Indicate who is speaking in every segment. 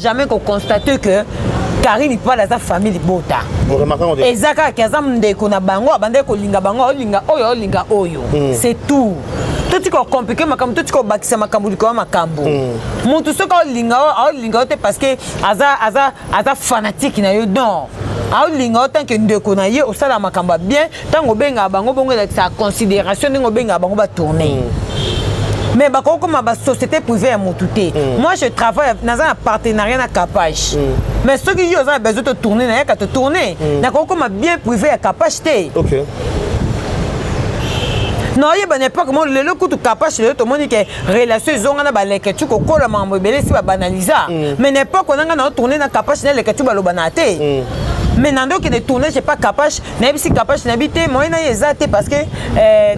Speaker 1: jamais qu'on constate que Karine n'est pas dans sa famille bota. Et Zaka Kazam ndeko na bango abande ko linga bango linga oyo. C'est tout. Tout ce qu'on compliqué makambo tout ce qu'on bakisa makambo liko makambo. Muntu soko linga te parce que aza fanatique na yo non. Linga tant que ndeko na ye osala makambo bien tant obenga bango bongo sa considération ngo benga bango ba tourner. Mais comme ma société privée à Moutouté. Moi je travaille dans un partenariat avec Capache. Mais ceux qui ont besoin de tourner, il y a qu'à te tourner. D'accord, comme bien privé à Capache. Ok. Non, il y a une époque où le coup de Capache, tout le monde dit que relation ils ont que tu colla mambo belé si banaliser. Mais n'importe quand on a tourné dans Capache, les que tu vas le banater. Mais nando qui ne tourne, j'ai pas Capache, n'habite Capache n'habite, moi n'a exacté parce que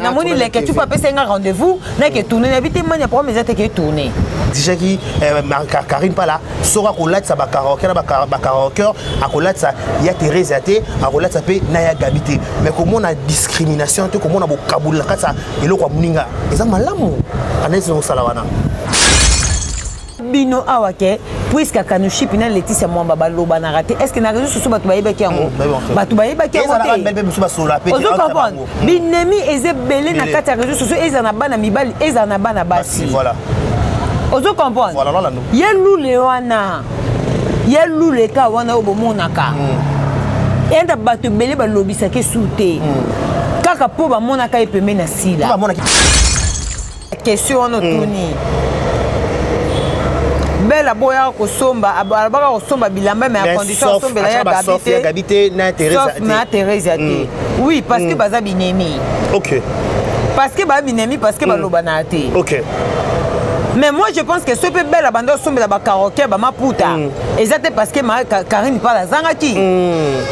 Speaker 1: namoni les que tu peux passer un rendez-vous, n'a que tourner n'habite moi n'a pas mes qui tourner.
Speaker 2: Déjà qui Karine pas là, sera qu'on l'a ça bakaroker à colat ça il y a Thérèse athée à colat ça peut naya gabité. Mais comment on a discrimination, comment on a vocabulaire ça et le quoi muninga. Et ça malamu. Anès au salawana.
Speaker 1: Bino awake puisque kanushi pina Laetitia Mwamba baloba na raté est-ce que na réseau sur batu bayeba ki yango batu bayeba ki yango ozo comprendre binemi ezebele na kati ya réseau sur ezana bana mibali ezana bana basi
Speaker 2: voilà
Speaker 1: ozo comprendre
Speaker 2: voilà
Speaker 1: yelule wana yelule ka wana obomonaka enda batu bele balobisa ke sute kaka po ba monaka epeme na sila question on tuni belle boya ko somba abaka ko somba bilamba mais à condition somba ya
Speaker 2: gabité na
Speaker 1: Thérèse athée. Oui parce que baza binemi. OK. Parce que ba binemi parce que ba lobana athée.
Speaker 2: OK.
Speaker 1: Mais moi je pense que ce peu belle abando somba ba karaoke ba maputa. Exactement parce que Karine pas la zangaki.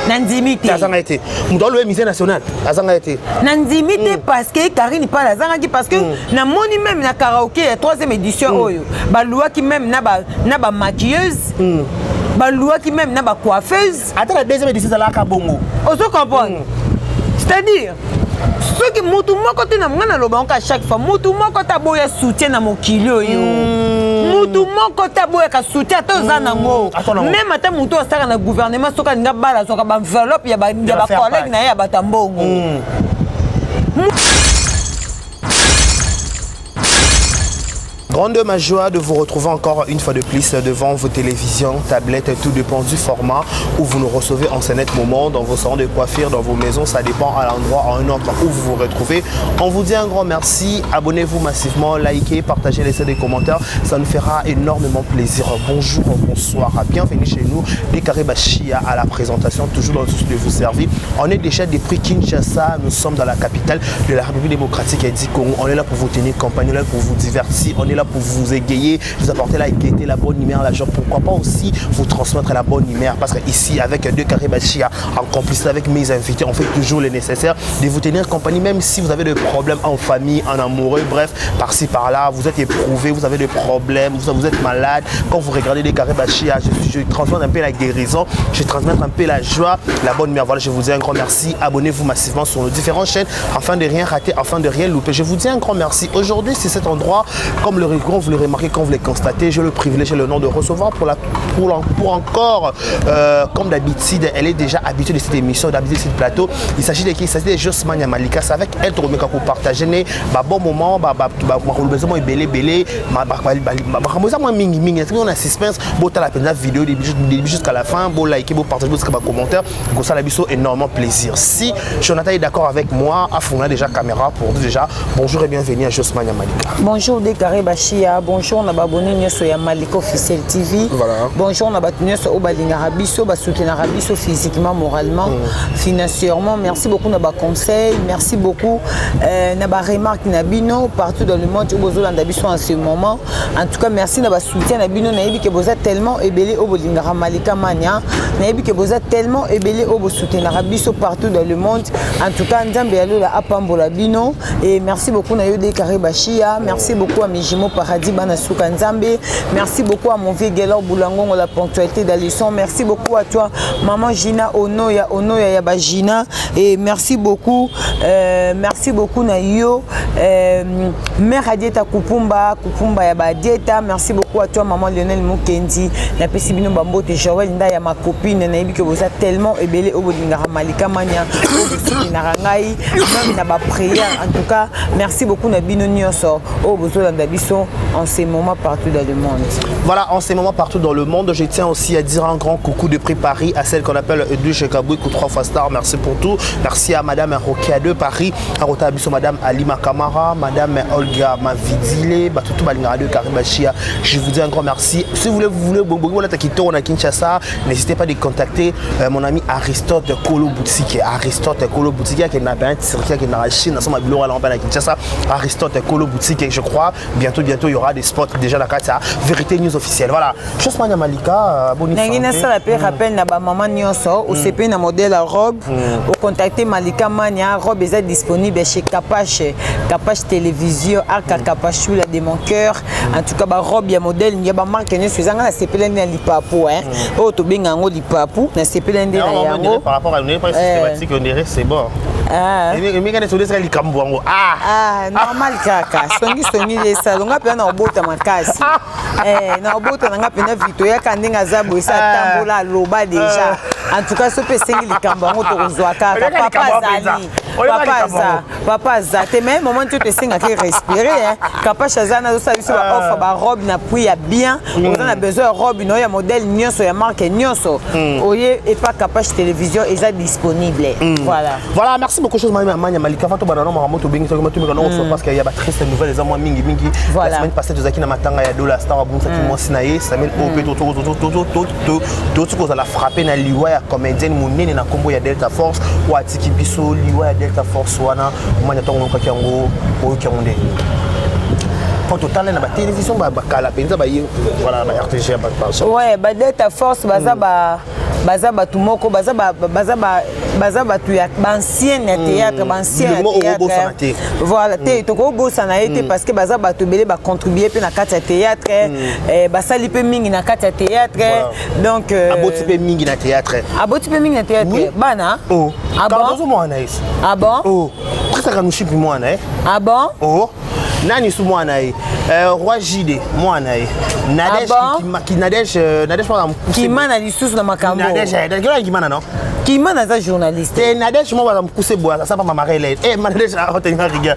Speaker 1: Nandimité.
Speaker 2: La zangaki. Dans le musée national, la zangaki.
Speaker 1: Nandimité parce que Karine pas la zangaki parce que na moni même na karaoke la 3e édition oyo. Ba loi qui même na ba maquilleuse. Ba loi qui même na ba coiffeuse.
Speaker 2: Attends la 2e édition la ka bongo.
Speaker 1: Ozo comprendre. C'est-à-dire ceux qui mutu moko te na mwana lobanka chaque fois mutu moko ta boya soutien na mokili yo mutu moko ta boya ka soutien to za nango même ata mutu osaka na gouvernement soka nga bala soka ba enveloppe ya ba collègue na ya batambongo
Speaker 2: Grande ma joie de vous retrouver encore une fois de plus devant vos télévisions, tablettes, tout dépend du format où vous nous recevez en ce net moment, dans vos salons de coiffure, dans vos maisons, ça dépend à l'endroit, à un autre où vous vous retrouvez. On vous dit un grand merci, abonnez-vous massivement, likez, partagez, laissez des commentaires, ça nous fera énormément plaisir. Bonjour, bonsoir, bienvenue chez nous, les Karibachia à la présentation, toujours dans le souci de vous servir. On est déjà depuis Kinshasa, nous sommes dans la capitale de la République démocratique du Congo. On est là pour vous tenir compagnie, on est là pour vous divertir, on est là pour vous égayer, vous apporter la gaieté, la bonne humeur, la joie. Pourquoi pas aussi vous transmettre la bonne humeur, parce que ici avec deux Karibachia en complicité avec mes invités, on fait toujours le nécessaire de vous tenir compagnie, même si vous avez des problèmes en famille, en amoureux, bref, par-ci par-là, vous êtes éprouvé, vous avez des problèmes, vous êtes malade. Quand vous regardez les Karibachia, je transmets un peu la guérison, je transmets un peu la joie, la bonne humeur. Voilà, je vous dis un grand merci. Abonnez-vous massivement sur nos différentes chaînes afin de rien rater, afin de rien louper. Je vous dis un grand merci. Aujourd'hui, c'est cet endroit, comme vous le remarquez, quand vous le constatez, j'ai le privilège et l'honneur de recevoir pour encore, comme d'habitude, elle est déjà habituée de cette émission, d'habitude de ce plateau. Il s'agit de Josmania Malika. C'est avec elle pour partager un bon moment, on a suspense, la vidéo jusqu'à la fin, liker, partager, commentaire, ça a énormément plaisir. Si Jonathan est d'accord avec moi, on a déjà caméra pour nous déjà. Bonjour et bienvenue à Josmania Malika.
Speaker 1: Bonjour des Karibachia, bonjour on a abonné sur Malika Officiel TV. Voilà. Bonjour on a abonné sur Obalinga Rabiso, soutenir Rabiso physiquement, moralement, financièrement. Merci beaucoup na ba conseil, merci beaucoup na ba remarque na bino partout dans le monde où vous en Dabiso en ce moment. En tout cas merci na ba soutien na bino na yebi que vous êtes tellement ébélé au Bolinga Malika Mania. Na yebi que vous êtes tellement ébélé au soutenir Rabiso partout dans le monde. En tout cas Nzambe alo la apambola bino et merci beaucoup na yo des Karibachia, merci beaucoup à Mijimo paradis bana suka nzambe. Merci beaucoup à mon vieux Gelor Boulango la ponctualité d'Alisson. Merci beaucoup à toi maman Gina Onoya Yaba Gina et merci beaucoup na yo mère Adieta Kupumba Yaba Dieta. Merci beaucoup à toi maman Lionel Mukendi na pesi bino bambo te Joël nda ya ma copine na yebi que vous êtes tellement ébélé au bolingara Malika Mania au narangai même na ba prière. En tout cas merci beaucoup na bino nyonso au besoin d'abisso en ces moments partout dans le monde.
Speaker 2: Voilà, en ces moments partout dans le monde, je tiens aussi à dire un grand coucou depuis Paris à celle qu'on appelle Edouche Kabouik ou 3 fois star. Merci pour tout. Merci à madame Rokia de Paris, à Rotabiso madame Alima Kamara, madame Olga Mavidile, Batutu Balingara de Karibachia. Je vous dis un grand merci. Si vous voulez Bongo la Takito on a Kinshasa, n'hésitez pas à contacter mon ami Aristote Kolo Boutique. Aristote Kolo Boutique qui est un circuit qui est dans la Chine, dans son bureau à Kinshasa. Aristote Kolo Boutique, je crois. Bientôt il y aura des spots déjà dans la carte. Vérité News officielle. Voilà. Chose mania Malika, bonne
Speaker 1: santé. Ça rappelle na ba maman nyonso au CP na modèle à robe. Au contacter Malika Mania, robe est disponible chez Capache Télévision, Arca Capache la de mon cœur. En tout cas ba robe ya modèle il y a ba marque ne faisant na CP na lipapu hein. Oh to benga ngo lipapu na CP na yango.
Speaker 2: Par rapport à une systématique on dirait c'est bon.
Speaker 1: Ah.
Speaker 2: Mais quand tu dis likambo ngo
Speaker 1: normal kaka. Songi les salons ngapena na obota makasi. Na obota nga pena vito ya kandinga zabo sa tambola loba déjà. En tout cas ce pesengi likambo ngo to kozwa kaka papa za te même moment tu te senga ki respirer hein. Kapa chazana zo sa biso ba offre ba robe na prix ya bien. On a besoin de robe no ya modèle nyonso ya marque nyonso. Oye et pas Capache Télévision est disponible.
Speaker 2: Voilà, merci beaucoup chose Mania Malika Fato banano mamoto bingi to parce qu'il y a ba triste nouvelle les mois mingi. La semaine passée tu zaki na matanga ya dollar star bon ça qui moi sinaye Samuel OP to cause la frapper na liwa ya comédienne monene na kombo ya Delta Force ou atiki biso liwa ya Delta Force wana manya tongo kaki yango o kyamunde pour total na ba télévision ba kala penza ba voilà ba RTG ba
Speaker 1: ouais ba Delta Force baza batu moko baza batu ya ancien théâtre voilà te ko bossa na été parce que baza batu belé ba contribuer pe na kati théâtre basali pe mingi na kati théâtre donc
Speaker 2: aboti pe mingi na théâtre
Speaker 1: bana
Speaker 2: oh quand moi na is
Speaker 1: ah bon
Speaker 2: oh presque ka nous chipi moi na
Speaker 1: ah bon
Speaker 2: oh nani su moi na Roi JD moi na Nadège
Speaker 1: qui mana lisusu na makambo
Speaker 2: Nadège qui mana non
Speaker 1: qui mana za journaliste
Speaker 2: et Nadège moi va me pousser bois ça pas ma marée Nadège a retenir rigueur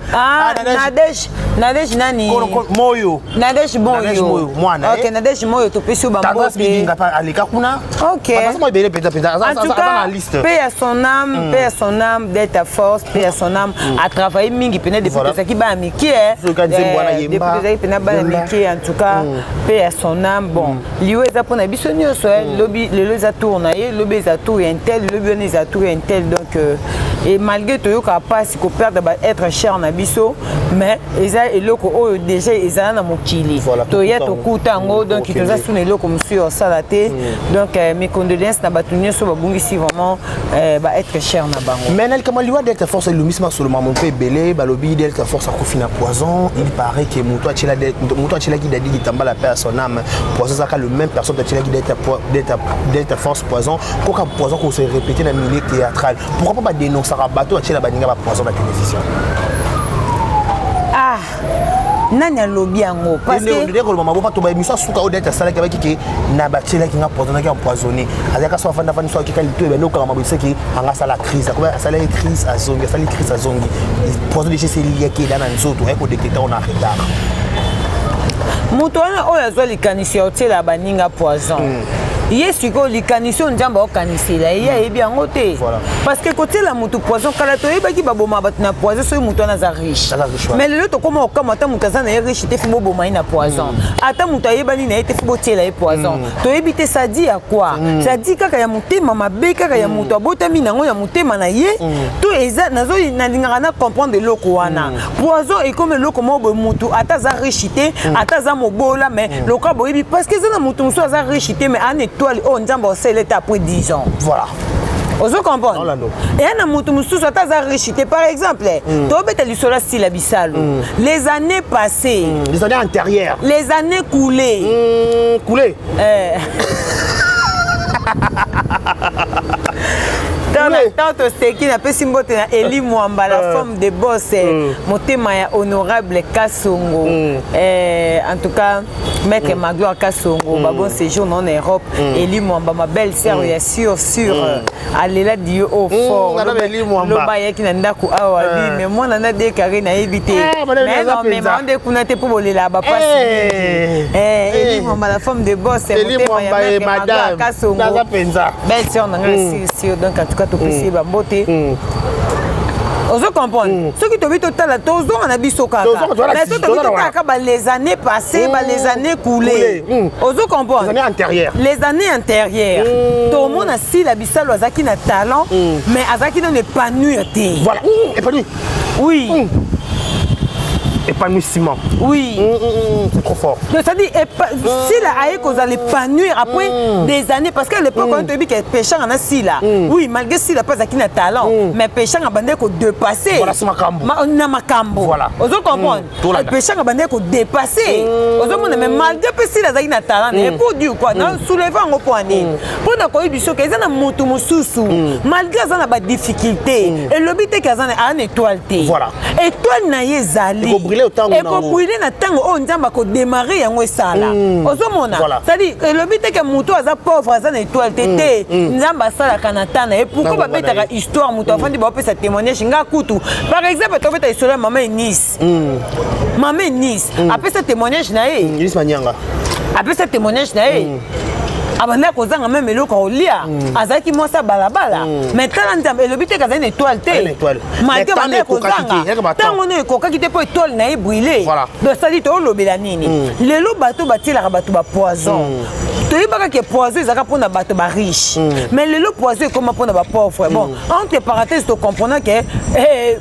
Speaker 1: Nadège nani
Speaker 2: moyo
Speaker 1: Nadège moyo
Speaker 2: moi na
Speaker 1: OK Nadège moyo to peso bango
Speaker 2: binga pa alika kuna
Speaker 1: OK
Speaker 2: parce que moi belé peta ça
Speaker 1: dans la liste paix à son âme Delta Force paix à son âme a travaillé mingi pena depuis ça qui ba amiki depuis ça pena ba amiki en tout cas paix à son âme bon liwe za pona biso nyonso lobby le za tourner lobby za tour intel lobby za tour intel donc et malgré tout ka pas si ko perdre être cher na biso mais eza eloko oyo déjà eza na mokili to ya to kutango donc ils ont sous eloko monsieur salate donc mes condoléances na batu nyonso ba bungisi vraiment ba être cher na bango
Speaker 2: mais nel comment liwa Delta Force le misma sur le moment pe belé ba lobby Delta Force a confina poison il paraît que muto achila qui dadi kitamba la paix à son âme poison ça le même personne achila qui Delta Force poison pourquoi poison qu'on se répéter dans milieu théâtral pourquoi pas dénoncer à bateau achila baninga ba poison la télévision
Speaker 1: nani a lobby yango parce que
Speaker 2: ndeko le mama to ba émission suka o Delta sala ka ki na batela ki nga poison ki empoisonné azaka so fanda fanda so ki kalito be no ka mama biseki anga sala crise ko sala crise azongi sala crise azongi poison de chez lié ki dans nzoto eko détecter on a retard
Speaker 1: muto wana oyo azwa likanisi ya otela baninga poison yesiko likanisi njamba okanisela yebi yango te parce que côté la mutu poison kala to yebaki baboma batu na poison so mutu na za riche mais lelo to koma okama ta mutu za na riche te fibo boma na poison ata mutu yebani na te fibo tela poison to yebi te ça dit à quoi ça dit kaka ya mutema mabe kaka ya mutu abotami nango ya mutema na ye to eza nazo na lingaka na comprendre loko wana poison et comme loko mo mutu ata za riche te ata za mobola mais loko boyebi parce que za na mutu so za riche te mais ane on jambe au après 10 ans.
Speaker 2: Voilà.
Speaker 1: Ozo comprendre. Et un mutu mususu ataza réchité par exemple. Tobeta lisola style abisalo. Les années passées.
Speaker 2: Les années antérieures.
Speaker 1: Les années coulées.
Speaker 2: Coulées.
Speaker 1: Tant c'est qui n'a pas si mbote na Eli Mwamba la forme de boss motema ya honorable Kasongo en tout cas maître Magloire Kasongo bon séjour en Europe Eli Mwamba ma belle sœur ya sûr alela dio au fort lo ba ya ki na ndako awa bi mais moi na de carré na éviter mais non mais on de kuna te pour bolela ba passe Eli Mwamba la forme de boss motema ya maître Magloire Kasongo belle sœur na sûr donc en tout cas topesi bambote ozo comprendre ce qui te dit total tozo na biso kaka mais ce to kaka ba les années passées ba les années coulées ozo comprendre les années antérieures tout le monde a si la bisalo azaki na talent mais azaki na épanouir te
Speaker 2: voilà épanoui
Speaker 1: oui
Speaker 2: épanouissement.
Speaker 1: Oui.
Speaker 2: C'est trop fort.
Speaker 1: C'est-à-dire, si la aïe qu'on a l'épanouir après des années, parce qu'à l'époque, quand on te dit que péchant en a si là, oui, malgré si la pas qui n'a talent, mais péchant a bandé qu'on dépasser.
Speaker 2: Voilà, c'est ma cambo.
Speaker 1: On a ma cambo.
Speaker 2: Voilà.
Speaker 1: Vous comprenez? Péchant a bandé qu'on dépasser. Vous comprenez? Mais malgré si la qui n'a talent, et pour dire quoi, non, soulevant au point de pour nous connaître du saut, qu'ils ont un moutou moussou, malgré ça, on a pas de difficulté. Et le but est qu'ils ont une étoile.
Speaker 2: Voilà.
Speaker 1: Étoile n'a y zali. Et pour brûler na tango on nzamba ko démarrer yango esala ozomona c'est-à-dire le but est que muto aza pauvre aza na étoile tété nzamba sala kanatana et pourquoi ba betaka histoire muto afandi ba pesa témoignage nga kutu par exemple to beta histoire maman Nice après ce témoignage na
Speaker 2: Nice Manyanga
Speaker 1: après ce témoignage na abanda kozanga même eloko olia azaki mwasa balabala mais tala nzambe elobite kaza une étoile te malgré banda kozanga tango no ekokaki te po étoile na brûler donc ça dit to lobela nini lelo bato batilaka bato ba poison toyebaka ke poison ezaka mpona bato ba riche mais lelo poison ekoma mpona ba pauvre bon entre parenthèses to comprendre que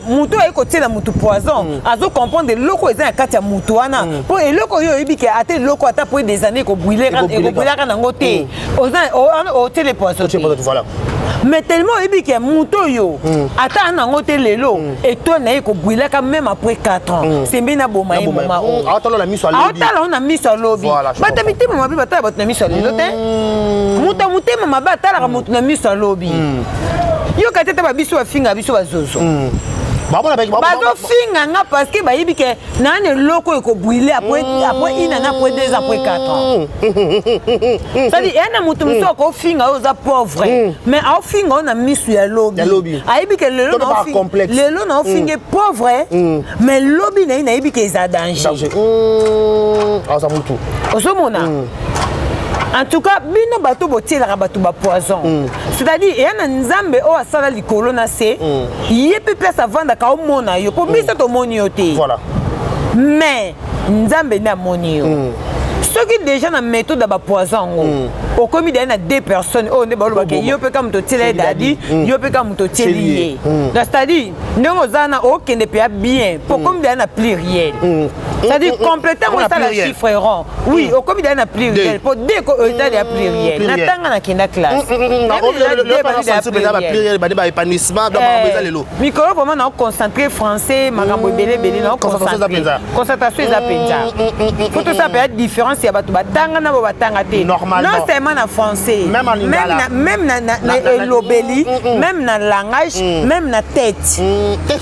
Speaker 1: mutu ayi kotiela mutu poison azo comprendre eloko eza na kati ya mutu wana po eloko oyo oyebi ke ata eloko ata po des années ekobwilaka nango te au télépoisson
Speaker 2: voilà
Speaker 1: mais tellement ebi que muto yo ata nango te lelo et toi na ko bwilaka même après 4 ans c'est bien na boma e mama o
Speaker 2: atalo na miso alobi
Speaker 1: atalo na miso alobi bata mitema mabe bata bata na miso lelo te muta mutema mabe atala mutu na miso alobi yo katete ba biso bafinga biso bazozo bazofinga nga parce que bayebi ke nani eloko ekobwile après 1 an après 2 après 4 ans c'est-à-dire yana mutu mosusu akofinga oyo oza pauvre mais aofinga oyo na misu ya lobi ayebi ke lelo na ofinga pauvre mais lobi na ye nayebi ke eza danger ozomona en tout cas bino bato botielaka bato ba poison c'est-à-dire yana nzambe o asala likolo na se ye pe place avandaka omona yo po biso tomoni yo te mais nzambe nde amoni yo soki déjà na méthode ba poison au commis na 2 personnes oh ne balo ke yo pe comme to tiele dadi yo pe comme to tieli c'est-à-dire ndongo zana o kende pe bien pour comme na pluriel c'est-à-dire complétement ça la chiffre rond oui au commis na pluriel pour deux ko ça la pluriel na tanga na kenda classe
Speaker 2: le épanouissement donc on lelo
Speaker 1: micro comment na concentrer français makambo belé na concentration za penza faut tout ça peut être différence ya bato batanga na bo batanga te non seulement na français même na lobeli même na langage même na tête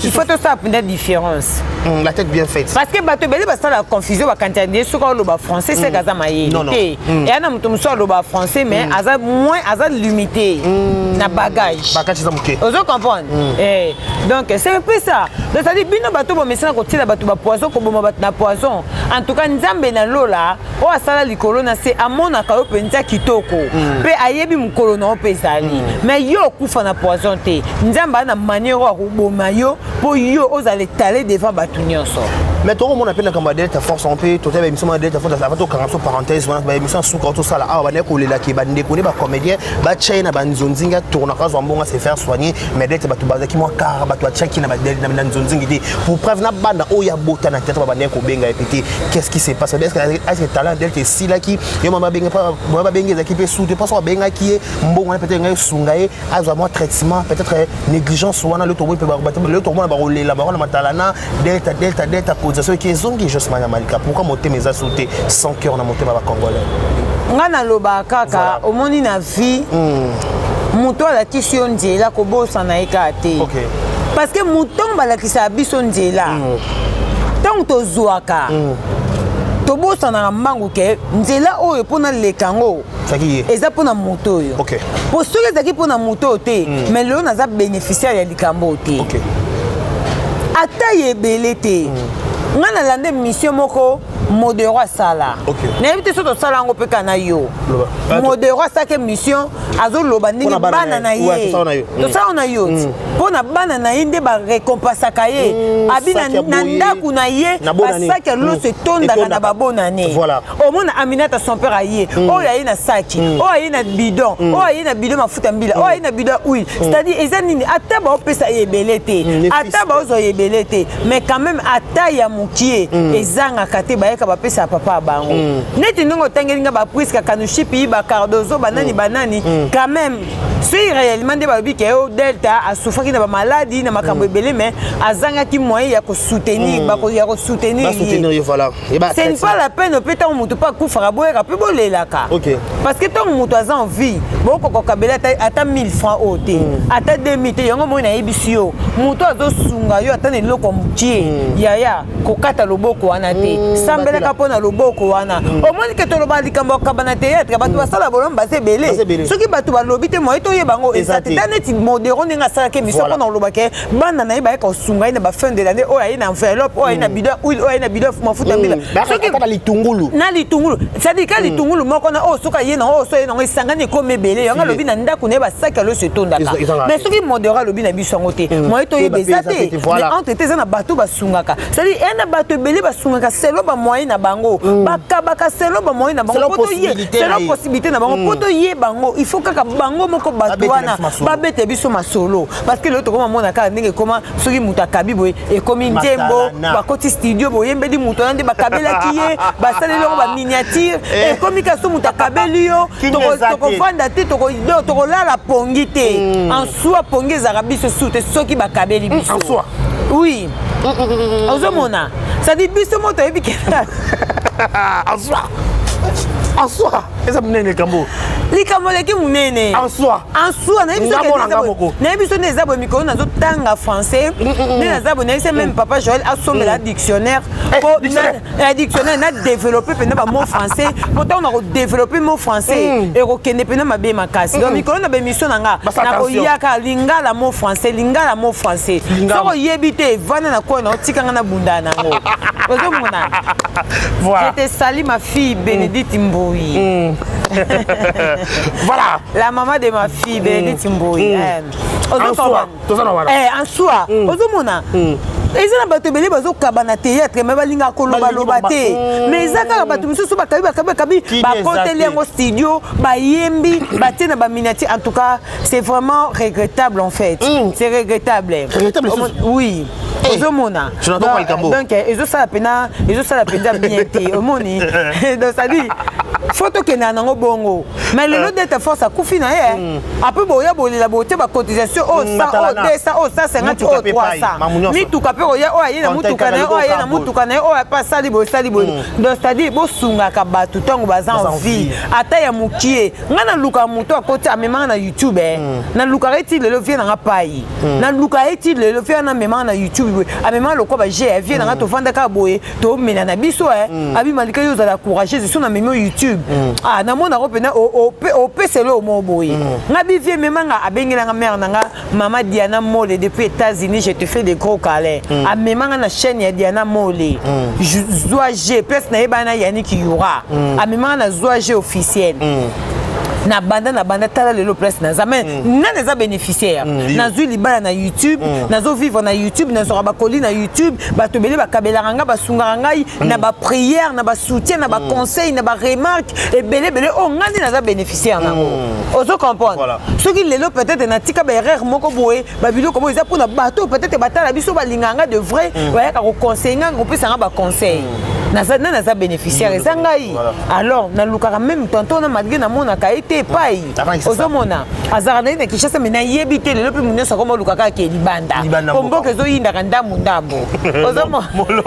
Speaker 1: il faut tout ça pour une différence
Speaker 2: la tête bien faite
Speaker 1: parce que bato belé basa la confusion ba candidat soka loba français c'est gaza maye et ana mutu muso loba français mais aza moins aza limité na bagage
Speaker 2: za muke
Speaker 1: ozo comprendre donc c'est un peu ça donc ça dit bino bato bo mesana ko tila bato ba poison ko boma bato na poison en tout cas nzambe na lola o asala likolo na se amona ka yo penza kitoko pe ayebi mukolo na opezali mais yo kufa na poison te nzamba na manière ko boma yo po yo ozale taler devant bato nyonso
Speaker 2: Mais tout le monde appelle la camarade ta force en paix, tout émission de ta force avant tout quand parenthèse voilà émission sous quand tout ça là ah on est collé là qui bande connaît ba comédien ba chaina ba nzonzinga tourna ka zambonga se faire soigner mais d'être ba to bazaki moi car ba to chaki na ba nzonzinga dit pour preuve na banda o ya bota na tête ba bande ko benga répéter qu'est-ce qui s'est passé est-ce que talent d'être si là qui yo mama benga pas mama benga za qui peut sous pas so benga qui est mbongo peut-être ngai sungaye azo moi traitement peut-être négligence wana le tomo peut ba le tomo ba roler la ba na matalana delta position qui est zongi Josmana Malika pourquoi monter mes sauté sans cœur na monter ba congolais
Speaker 1: ngana loba kaka omoni na vie muto ala kisio nzela ko bosa na ekate parce que muton bala kisa biso nzela tant to zuaka to bosa na mbangu ke nzela oyo pona lekango eza pona moto oyo pour ceux qui zaki pona moto te mais le na za bénéficiaire ya likambo te ata yebele te ngana lande mission moko modero sala na éviter soto sala ngo peka na yo modero sake mission azoloba ndingi bana na ye to sala na yo pona bana na inde ba récompense kaye abina na ndaku na ye basake lo se tonda na babona ne au mona Aminata son père aye o ya na saki o ya na bidon o ya na bidon mafuta mbila o ya na bidon huile c'est-à-dire ezanini ata ba opesa yebelete ata ba ozo yebelete mais quand même ata ya mukie ezanga kate bayeka bapesa papa bango neti ndongo tangelinga ba priska kanushipi ba cardozo banani quand même si réellement de babi ke delta a souffert na ba maladie na makambo ebele mais azanga ki moyen ya ko soutenir ba ko ya ko soutenir
Speaker 2: voilà
Speaker 1: c'est pas la peine peut être mutu pas kufara boyeka pe bolelaka parce que tant mutu aza en vie boko ko kabela ata 1000 francs ote ata 2000 te yango moina ebisio mutu azo sunga yo ata ne loko mutie yaya ko kata loboko wana te sambela ka pona loboko wana au moins que to loba likambo kabana théâtre batu basala bolomba se belé soki batu balobi te mo to yebango ezati taneti modero ninga sala ke mission pona loba ke bana na yeba ko sunga ina ba fin de l'année o ya ina enveloppe o ya ina bidon huile o ya ina bidon mafuta mbila
Speaker 2: soki na litungulu
Speaker 1: ça dit ka litungulu moko na o soka yena o so yena ngisangani ko mebele yanga lobi na ndako ne ba saka lo se tondaka mais soki modero lobi na biso ngote mo to yebezate mais entre tes na batu basungaka ça dit ena batu belé basungaka selo ba moyen na bango bakabaka selo ba moyen na bango poto ye selo possibilité na bango poto ye bango il faut kaka bango moko batwana babete biso masolo parce que l'autre comme mona ka ndenge koma soki muta kabibo e komi ndembo bakoti studio boyembeli muto nande bakabela kiye basale lo ba miniature e komi ka so muta kabeli yo toko fanda te toko lala pongi te en soi pongi za biso soute soki bakabeli biso en soi oui ozomona ça dit biso moto ebikela
Speaker 2: en soi eza munene kambo
Speaker 1: likambo leki munene
Speaker 2: en soi
Speaker 1: na biso ne zabo mikolo nazo tanga français ne nazabo ne c'est même papa Joël a sommé la dictionnaire pour la dictionnaire na développer pena ba mot français pourtant on a développé mot français et rokende pena mabe makasi donc mikolo na be mission nanga na ko yaka lingala mot français so yebite vana na ko na otikanga na bunda nango ozomona voilà je te salue ma fille Bénédicte Mboui
Speaker 2: voilà
Speaker 1: la maman de ma fille Bénédicte Mboui
Speaker 2: en
Speaker 1: soi ozomona ezana bato belé bazo kabana théâtre mais balinga koloba loba te mais ezaka bato misusu bakabi bakoteli yango studio bayembi batena ba miniature en tout cas c'est vraiment regrettable en fait c'est regrettable oui ozomona donc ezosala pena bien te omoni donc ça dit photo ke na nango bongo mais le lot de force akufi na ye après boya bolela bote ba cotisation o 100 o 200 o 150 o 300 mituka pe oya o ayena mutuka na o ayena mutuka na o pa sali bo donc c'est à dire bo sunga ka batu tango bazan vie ata ya mukie ngana luka muto akoti amema na YouTube na luka reti le vie na pai na luka reti le vie na mema na YouTube amema lokwa ba je vie na to vanda ka boye to mena na biso abi malika yo za la courageuse sur na memo YouTube ah na mona repena o peselo mo boye ngabi vie memanga abengela nga mère nanga mama Diana Mole depuis États-Unis je te fais des gros câlins a memanga na chaîne ya Diana Mole Zoa G place na ebana Yannick Yura a memanga na Zoa G officiel na banda tala lelo place na mais na les bénéficiaires nazu libala na YouTube nazo vivre na YouTube na sora ba koli na YouTube ba tobeli ba kabela ranga ba sunga ngai na ba prière na ba soutien na ba conseil na ba remarque et belé o ngandi na za bénéficiaire nango ozo comprendre ce qui lelo peut-être na tika ba erreur moko boye ba bilo comme ils pour na bateau peut-être batala biso ba linganga de vrai ouais ka ko conseiller nga ko pesa nga ba conseil na za bénéficiaire et sangai alors na luka même tonton na malgré na mona ka été pai ozo mona azara na kishasa me na yebite lelo pe munyo sako mo luka ka ke libanda pombo ke zo yinda ka ndambo ozo molo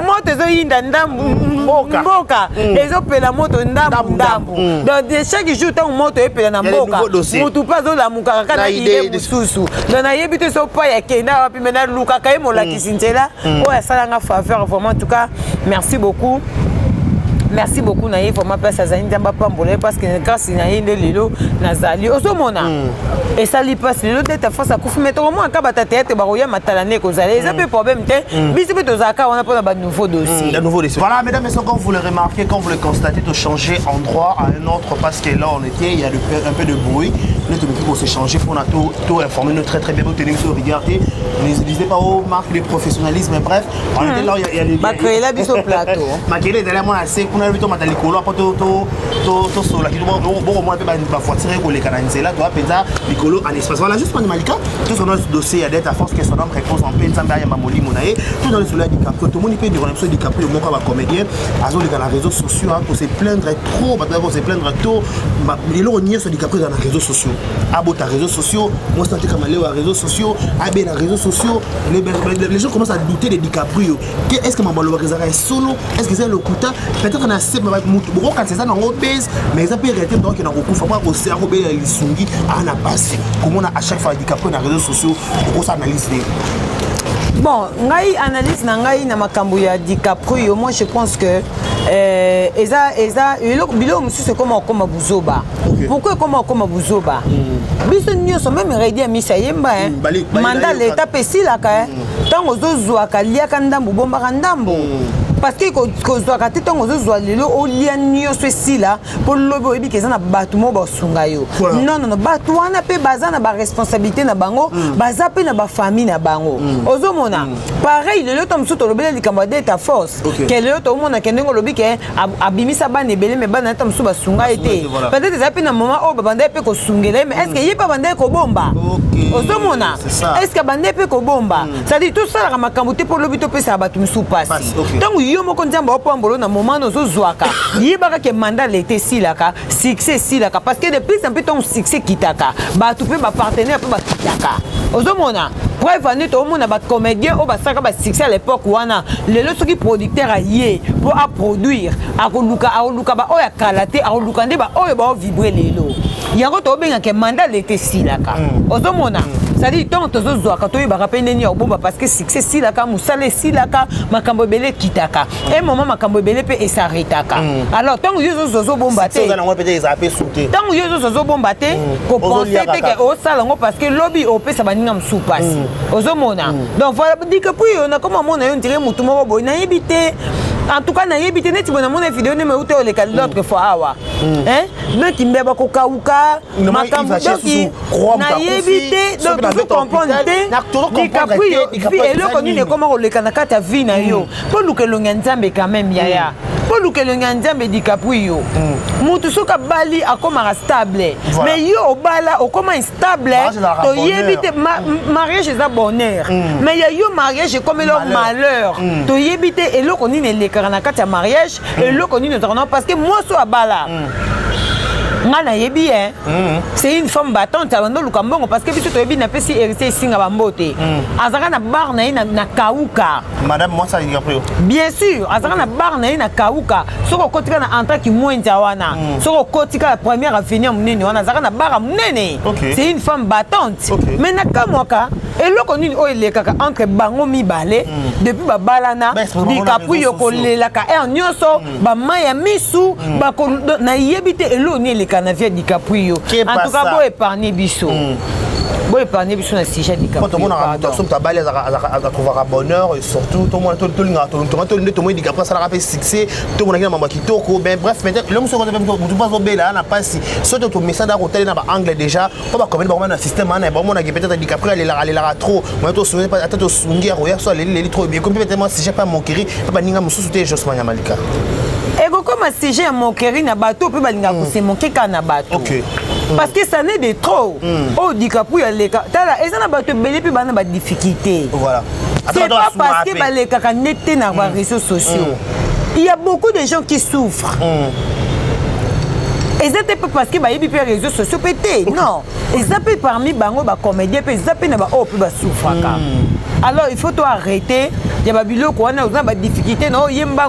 Speaker 1: moto ezo yinda ndambu mboka ezo pela moto ndambu donc de chaque jour tant moto epela na mboka mutu pa zo la muka kana ide mususu donc na yebi te so pa ya kenda wapi mena luka ka emola kisinzela o ya salanga faveur vraiment en tout cas merci beaucoup na ye vraiment place à Zani Damba Pambole parce que grâce na ye lelo nazali osomona et ça li passe lelo tête face à kufu mettre au moins ka bata tête ba roya matalane ko zali ça peut problème te bisi pe to zaka on a pas de nouveau dossier
Speaker 2: voilà mesdames et messieurs quand vous le remarquez quand vous le constatez de changer endroit à un autre parce que là on était il y a un peu de bruit nous te pour se changer pour tout informer nous très bien vous tenez vous regarder n'hésitez pas aux marques de professionnalisme bref on était là il y a les
Speaker 1: ba créer la biso plateau
Speaker 2: ma kele derrière moi assez kuna bito matali kolo apo to sola ki bon moi pe ba voiture ko le kananzela doit penza likolo en espace voilà juste pour malika tout son dossier à d'être à force que son homme réponse en peine zamba ya mamoli monae tout dans le soleil du cap tout moni pe de connexion du cap le moko ba comédien azo les réseaux sociaux pour se plaindre trop ba se plaindre trop il lo nier sur du cap dans les réseaux sociaux abota réseaux sociaux moi sentais comme aller aux réseaux sociaux abé dans réseaux sociaux les gens commencent à douter de DiCaprio est-ce que mamalo réserve solo est-ce que c'est le kuta peut-être qu'on a assez beaucoup quand c'est ça dans haute base mais ça peut être donc dans beaucoup faut pas aussi à robé les sungi à na passé comment on a à chaque fois DiCaprio dans les réseaux sociaux pour ça analyser
Speaker 1: bon ngai analyse na ngai na makambo ya DiCaprio moi je pense que eza bilo mususu comment buzoba pourquoi comment buzoba biso nyonso même redi ya misa yemba manda l'état pesila ka tango zozwa kalia kandambu bomba kandambu parce que kozwaka te ntango ozozwa lelo olia nyonso esila mpo lobi oyebi keza na bato mo basunga yo non bato wana mpe baza na baresponsabilité na bango baza mpe na bafamille na bango ozomona pareil lelo to mosusu tolobeli likambo ya deta force ke lelo tomonake ndenge olobi ke abimisa bana ebele me bana ta mosusu basunga ye te peut-être eza mpe na moment oyo babanda ye mpe kosungela ye mais est ce que ye mpe abanda ye kobomba ozomona est ce que abanda ye mpe kobomba c'est-à-dire tosalaka makambo te mpo lobi topesaka bato mosusu pasi ntango yo moko nzambe opambolo na moment ozozwaka yebaka ke mandat l'été silaka succès silaka parce que depuis un peu ton succès kitaka bato mpe bapartenaire mpe bakitaka ozomona preuve ani toomona bacomédien oyo basalaka basuccès à l'époque wana lelo soki producteur aye mpo aproduire akoluka baoyo akala te akoluka nde baoyo baovibre lelo yango toobengaka mandat l'été silaka ozomona c'est-à-dire tant tozozwaka toyebaka mpe ndeni ya kobomba parce que succès silaka mosala esilaka makambo ebele ekitaka e moment makambo ebele mpe esaretaka alors ntango yo ozozobomba te ntango yo ozozobomba te kopense te ke osala yango parce que lobi opesa baninga mosusu pasi ozomona donc voilà DiCaprio nakoma mona yo ndire motu moko boye nayebi te en tout cas nayebi te neti bona mona video neme ute oleka l'autre fois awa donc mbeba kokauka makambo donc nayebi te donc tozo comprendre te DiCaprio vi eloko nini ekoma koleka na kati ya vi na yo mpo luka elongi ya nzambe quand même yaya mpo luka elongi ya nzambe DiCaprio mutu soki abali akomaka stable mais yo obala okoma instable toyebi te mariage eza bonheur mais ya yo mariage ekomeli o malheur toyebi te eloko nini elekaka na kati ya mariage eloko nini ezaka parce que mwasi abala ngana yebi c'est une femme battante abando luka mbongo parce que biso toyebi na pesi hérité singa bambote azaka na bar na ye na kauka
Speaker 2: madame moi ça DiCaprio
Speaker 1: bien sûr azaka na bar na ye na kauka soko kotika na entrée ki mwenja wana soko kotika la première avenue munene wana azaka na bar munene c'est une femme battante mais na kamwaka eloko nini oyo elekaka entre bango mibale depuis babalana DiCaprio kolelaka nyonso bamaya misu na yebi te eloko nini eleka na vie DiCaprio en tout cas bo épargner biso Bon, épargner sur un sujet du
Speaker 2: quand tout le monde a trouvé bonheur et surtout tout le monde dit qu'après ça a fait succès tout le monde a maman qui toko ben bref l'homme se retrouve tout pas obéi là n'a pas si surtout tout message à hôtel dans anglais déjà on va commettre vraiment un système on a peut-être dit qu'après elle là trop moi tout souvenir pas tête sungi à roya soit les trop bien comme peut-être moi si j'ai pas mon kiri pas ninga mususu te Josmania Malika
Speaker 1: et comme si j'ai mon kiri na bateau peut balinga c'est mon kika na bateau OK. Parce que ça n'est de trop. Oh, dit qu'après, il y a les cas. Et ça n'a pas de belle puis il y a des difficultés.
Speaker 2: Voilà.
Speaker 1: C'est pas parce que les cas n'étaient dans les réseaux sociaux. Il y a beaucoup de gens qui souffrent. Et c'est pas parce que les réseaux sociaux pétés. Non. Et ça peut parmi les comédiens, et ça peut souffrir. Alors il faut arrêter. Il y a des difficultés.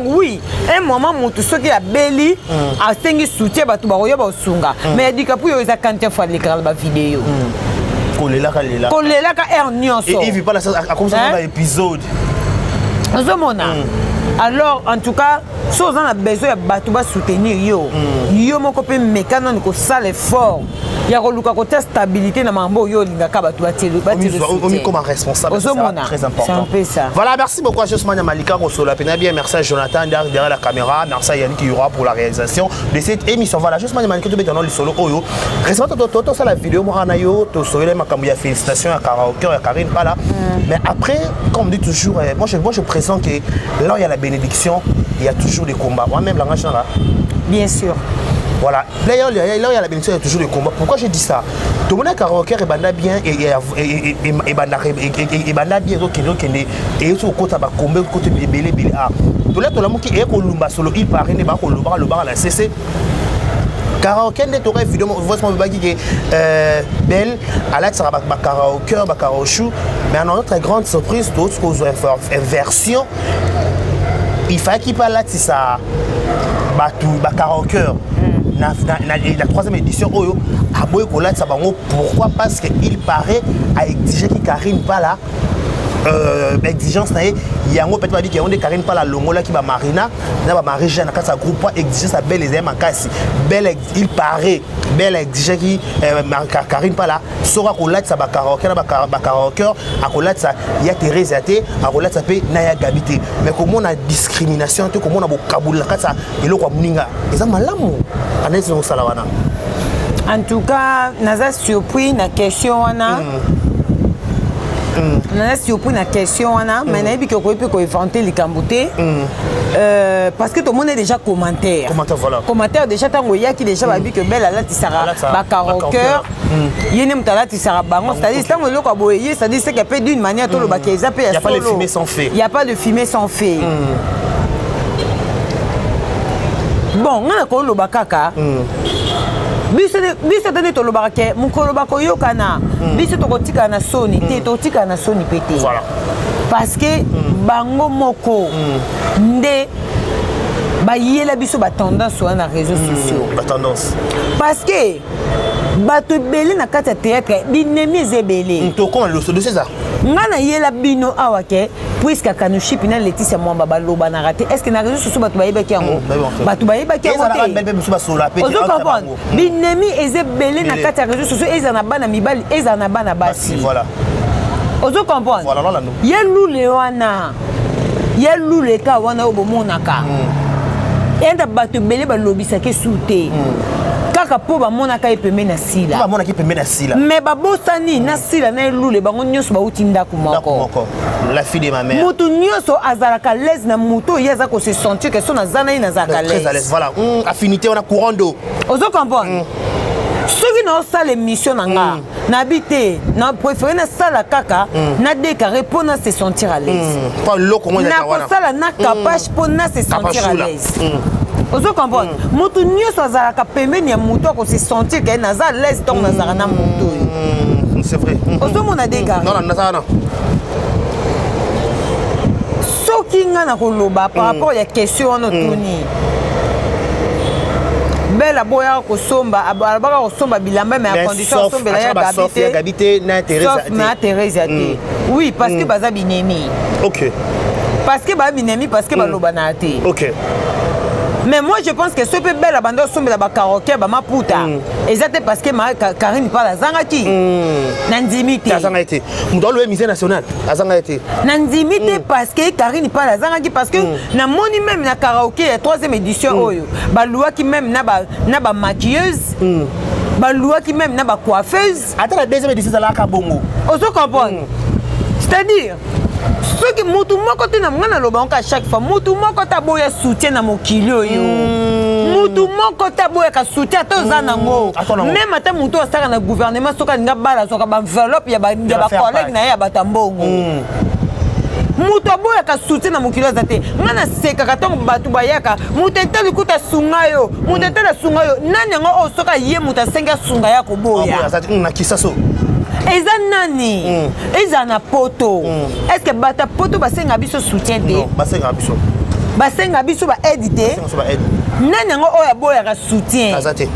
Speaker 1: Oui, un moment où tout ce qui a belli a cinq soutien, mais il dit que pour eux, quand il faut les vidéo.
Speaker 2: Et il vit pas la comme ça dans l'épisode.
Speaker 1: Alors en tout cas, si on a besoin de soutenir yo, yo mon copain mécano ko ça l'effort. Il y a la stabilité dans mambo yo linga ka batu batelu
Speaker 2: comme responsable, c'est très important.
Speaker 1: C'est un peu ça.
Speaker 2: Voilà, merci beaucoup à Josmania Malika pour la peine bien, merci à Jonathan derrière la caméra, merci à Yannick Yura pour la réalisation de cette émission. Voilà, Josmania Malika tout dans le solo oyo. Récemment toto ça la vidéo moi na yo to soyez makambo ya félicitations à Karaoke à Karine pas là. Mais après comme on dit toujours moi je présente que là il y a la bénédiction, il y a toujours des combats. Moi-même, langage là.
Speaker 1: Bien sûr.
Speaker 2: Voilà. Là, il y a la bénédiction, il y a toujours des combats. Pourquoi j'ai dit ça? Tout le monde a karaoké et banda bien et banda bien et au côté à combat côté belé ah. Tout le monde qui est kolumba solo il paraît ne pas kolumba le bar la CC. Karaoké n'est pas évidemment voici mon bagi qui belle à la sera karaoké karaochou mais en autre grande surprise d'autres causes inversion. Il fallait qu'il parle là de ça karaoké la troisième édition pourquoi parce qu'il paraît à exiger qu'il Karine pas là exigence il y a un peu dit qu'il y a des Karine pas la longo là qui va Marina na Marie Jeanne quand ça groupe pas exiger sa belle les aime en casse belle il paraît belle exiger qui Karine pas là sera qu'on là ça karaoké à qu'on là ça il y a Thérèse até à qu'on là ça peut naya gabité mais comment on a discrimination tout comment on a vocabulaire là ça et le quoi muninga et ça malamu anesi no salawana
Speaker 1: en tout cas naza surpris na question wana Je suis surpris la question, mais je peux inventer les camboutés parce que tout le monde est déjà commentaire. Commentaire déjà, tant qu'il y a qui déjà dit que belle là, tu seras karaoké, il y a une tala, tu seras bango. C'est-à-dire, tant que l'autre a boyé, c'est-à-dire qu'il y a pas d'une manière, tout le bac est zappé.
Speaker 2: Il n'y a pas de fumée sans fait.
Speaker 1: Il n'y a pas de fumée sans fait. Bon, on a quoi le bakaka? biso tande tolobaka ke mokoloba koyokana biso tokotika na soni te totika na soni pete parce que bango moko nde bayela biso ba tendance wana réseaux sociaux
Speaker 2: ba tendance
Speaker 1: parce que bato ebele na kati ya théâtre binemi ezebele
Speaker 2: tokoma loso de César
Speaker 1: nga na yela bino awa ke puisque kanushi pina Laetitia Mwamba baloba na raté est-ce que na réseaux sociaux bato bayebaki yango bato bayebaki yango te binemi ezebele na kati ya réseaux sociaux eza na bana mibali eza na bana basi
Speaker 2: voilà
Speaker 1: ozo comprendre
Speaker 2: voilà
Speaker 1: ye lule wana ye lule ka wana obomonaka enda bato ebele balobisaki sute kaka po bamonaka ye pembe na sila
Speaker 2: bamonaki pembe na sila
Speaker 1: mais babosani na sila na elule bango nyonso bauti ndako moko
Speaker 2: la fille de ma mère
Speaker 1: mutu nyonso azalaka l'aise na mutu ye aza se sentir que son azana ye nazalaka
Speaker 2: l'aise voilà affinité on a courant d'eau
Speaker 1: ozo comprendre soki naosala émission na nga nabi te na préféré nasala kaka nadekare mpo na se sentir à l'aise nakosala na capage mpo na se sentir à l'aise ozo comprendre mutu nyonso azalaka pembeni ya mutu akose sentir ke naza l'aise ntongo nazalaka na mutu oyo
Speaker 2: c'est vrai
Speaker 1: ozomona dekare
Speaker 2: non
Speaker 1: soki nga na koloba par rapport ya question wana otuni belle aboya kosomba alabaka kosomba bilamba mais à condition sombela ya
Speaker 2: gabité na
Speaker 1: Thérèse ate oui parce que baza binemi
Speaker 2: OK
Speaker 1: parce que ba binemi parce que baloba na ate
Speaker 2: OK
Speaker 1: Mais moi je pense que ce peut belle bande sombe ba karaoké ba maputa. Exactement parce que Karine parle azangaki. Nandimité.
Speaker 2: Azangaki. Dans le musée national, azangaki.
Speaker 1: Nandimité parce que Karine parle azangaki parce que na moni même na karaoké la 3e édition oyo. Ba loi qui même na ba maquilleuse. Ba loi qui même na ba coiffeuse.
Speaker 2: Attends la 2e édition ça la ka bongo.
Speaker 1: On se comprend. C'est-à-dire ce que mutu moko te na mwana lobanka chaque fois mutu moko ta boya soutien na mokili oyo mutu moko ta boya ka soutien to za nango même ata mutu asaka na gouvernement soka nga bala soka ba enveloppe ya ba collègue na ya batambongo mutu boya ka soutien na mokili azate ngana seka ka tongo batu bayaka mutu eteli kuta sunga yo mutu eteli sunga yo nani ngo o soka ye mutu asenga sunga ya ko boya
Speaker 2: na kisaso
Speaker 1: eza nani eza na poto est-ce que bata poto basenga biso soutien te
Speaker 2: non
Speaker 1: basenga biso ba éditer nani ngo oya boya ka soutien
Speaker 2: azate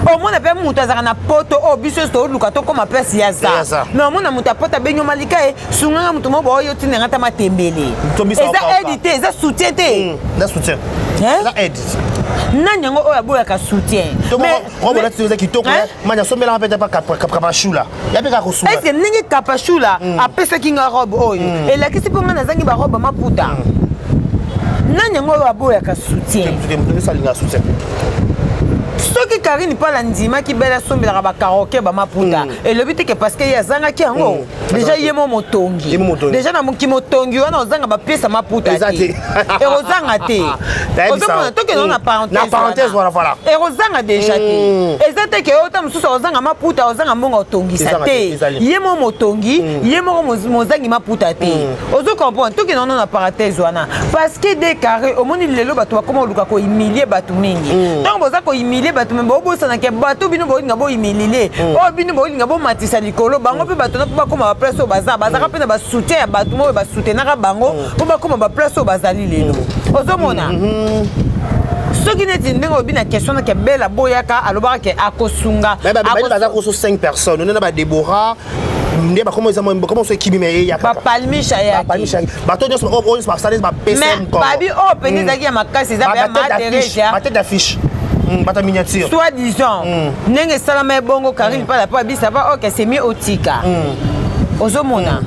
Speaker 1: au moins pe mutu azaka na poto o biso to luka to koma pesi ya za mais au moins mutu apota benyo malika e sunga mutu mo boyo tinenga ta matembele eza éditer eza soutien te
Speaker 2: na soutien eza aide
Speaker 1: nani ngo oya boya ka soutien
Speaker 2: mais on va dire que kitoko manya somela peut pas kapachula ya pe ka ko sula
Speaker 1: est-ce que ningi kapachula apesa kinga robe oyo et la kisi po ngana zangi ba robe maputa nani ngo oya boya ka soutien soki Karine pala ndima ki bela sombela ba karaoké ba maputa et le but que parce que ya zanga ki yango déjà yemo motongi déjà na moki motongi wana ozanga ba pièce maputa et ozanga te ozanga to que non na
Speaker 2: parenthèse voilà
Speaker 1: et ozanga déjà te ezate que ota mususu ozanga maputa ozanga mbonga otongi sa te yemo motongi yemo mozangi maputa te ozo comprendre to que non na parenthèse wana parce que des carrés au monde lelo bato bakoma luka ko humilier bato mingi donc boza ko humilier bato me bo bosana ke bato bino bo nga bo humilier o bino bo nga bo matisa likolo bango pe bato na po bakoma ba place o bazaka pe na ba soutien ya bato mo ba soutenaka bango po bakoma ba place o bazali lelo ozomona soki neti ndenge obi na question na ke bela boyaka alobaka ke akosunga
Speaker 2: baza koso 5 personnes on a ba Déborah ndé ba comment ça qui me ya
Speaker 1: ba palmisha ya
Speaker 2: bato nyonso on se parle ba PCM
Speaker 1: comme babi o peni zaki ya makasi za ba matériel
Speaker 2: ba tête d'affiche bata miniature
Speaker 1: soit disant ndenge salama bongo Karine pas la pas bisa va OK c'est mieux otika ozomona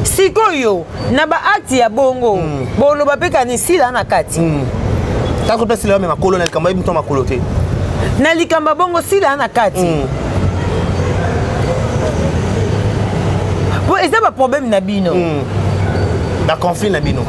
Speaker 1: sikoyo na ba acte ya bongo bolo ba peka ni sila na kati
Speaker 2: tako pesi la même colonel kamba mto makolote
Speaker 1: na likamba bongo sila na kati bon eza ba problème na bino
Speaker 2: ba conflit na bino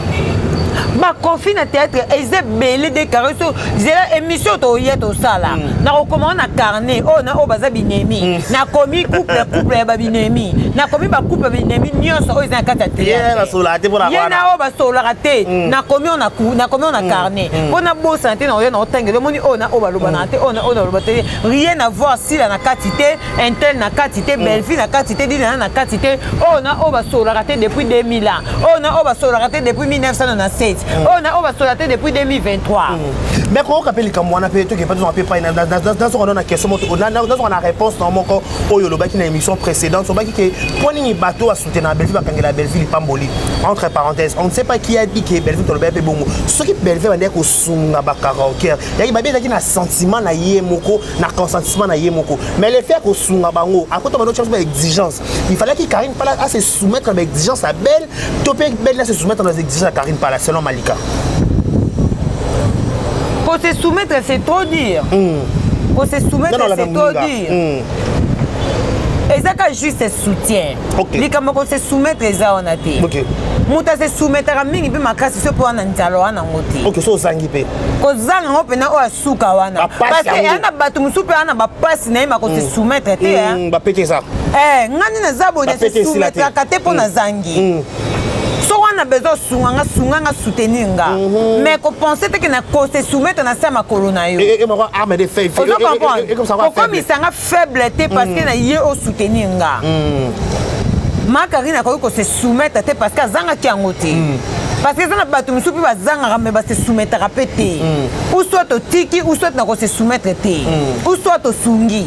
Speaker 1: ba conflit na théâtre eza belé de carreaux zela émission to yeto sala na recommande na carnet oh na obaza binemi na komi couple ya babinemi na komi ba couple binemi nyonso o eza kata théâtre
Speaker 2: na sola te bona
Speaker 1: na oba sola raté na komi on a carnet pona bo santé na oyo na otangelo moni o na oba loba na te o na loba te rien à voir si la na quantité intel na quantité belle-fille na quantité dina na quantité o na oba sola raté depuis 2000 ans o na oba sola raté depuis 1997 on a basolaté depuis 2023
Speaker 2: mais quand on appelle comme on a payé tout qui pas dans on a question on a réponse dans mon corps oyo loba qui na émission précédente so ba qui poni ni bateau à soutenir Belleville ba kangela Belleville Pamboli entre parenthèses on ne sait pas qui a dit que Belleville to loba pe bongo ce qui Belleville ba ko sunga ba karaoké ya ba bien na sentiment na yemoko na consentiment na yemoko mais le fait ko sunga bango à côté de notre exigence il fallait que Karine Pala à se soumettre à l'exigence à Belle topé Belle se soumettre aux exigences à Karine Pala selon Malika.
Speaker 1: Pour se soumettre, c'est trop dire. Pour se soumettre, c'est trop dire. Et ça, quand juste soutien. Les camarades, pour se soumettre, ça, on a dit. Mouta se soumettre à mingi pe makasi so pour nanzalo wana ngoti.
Speaker 2: OK, so zangi pe.
Speaker 1: Ko zanga ngo pena o asuka wana. Parce que yana batu musupe ana ba passe na ima ko se soumettre te hein.
Speaker 2: Ba péter ça.
Speaker 1: Ngani na zabo ne se soumettre akate pour na zangi. So on a besoin sunga soutenir nga mais ko penser que na ko se soumettre na sama corona yo
Speaker 2: et ma arme de feuille
Speaker 1: et comme ça va comme il sanga faible parce que na yé au soutenir nga ma Karine ko se soumettre parce que zanga ki angote parce que ça na batu musupi ba zanga mais ba se soumettre à péter ou soit to tiki ou soit na ko se soumettre te ou soit to sungi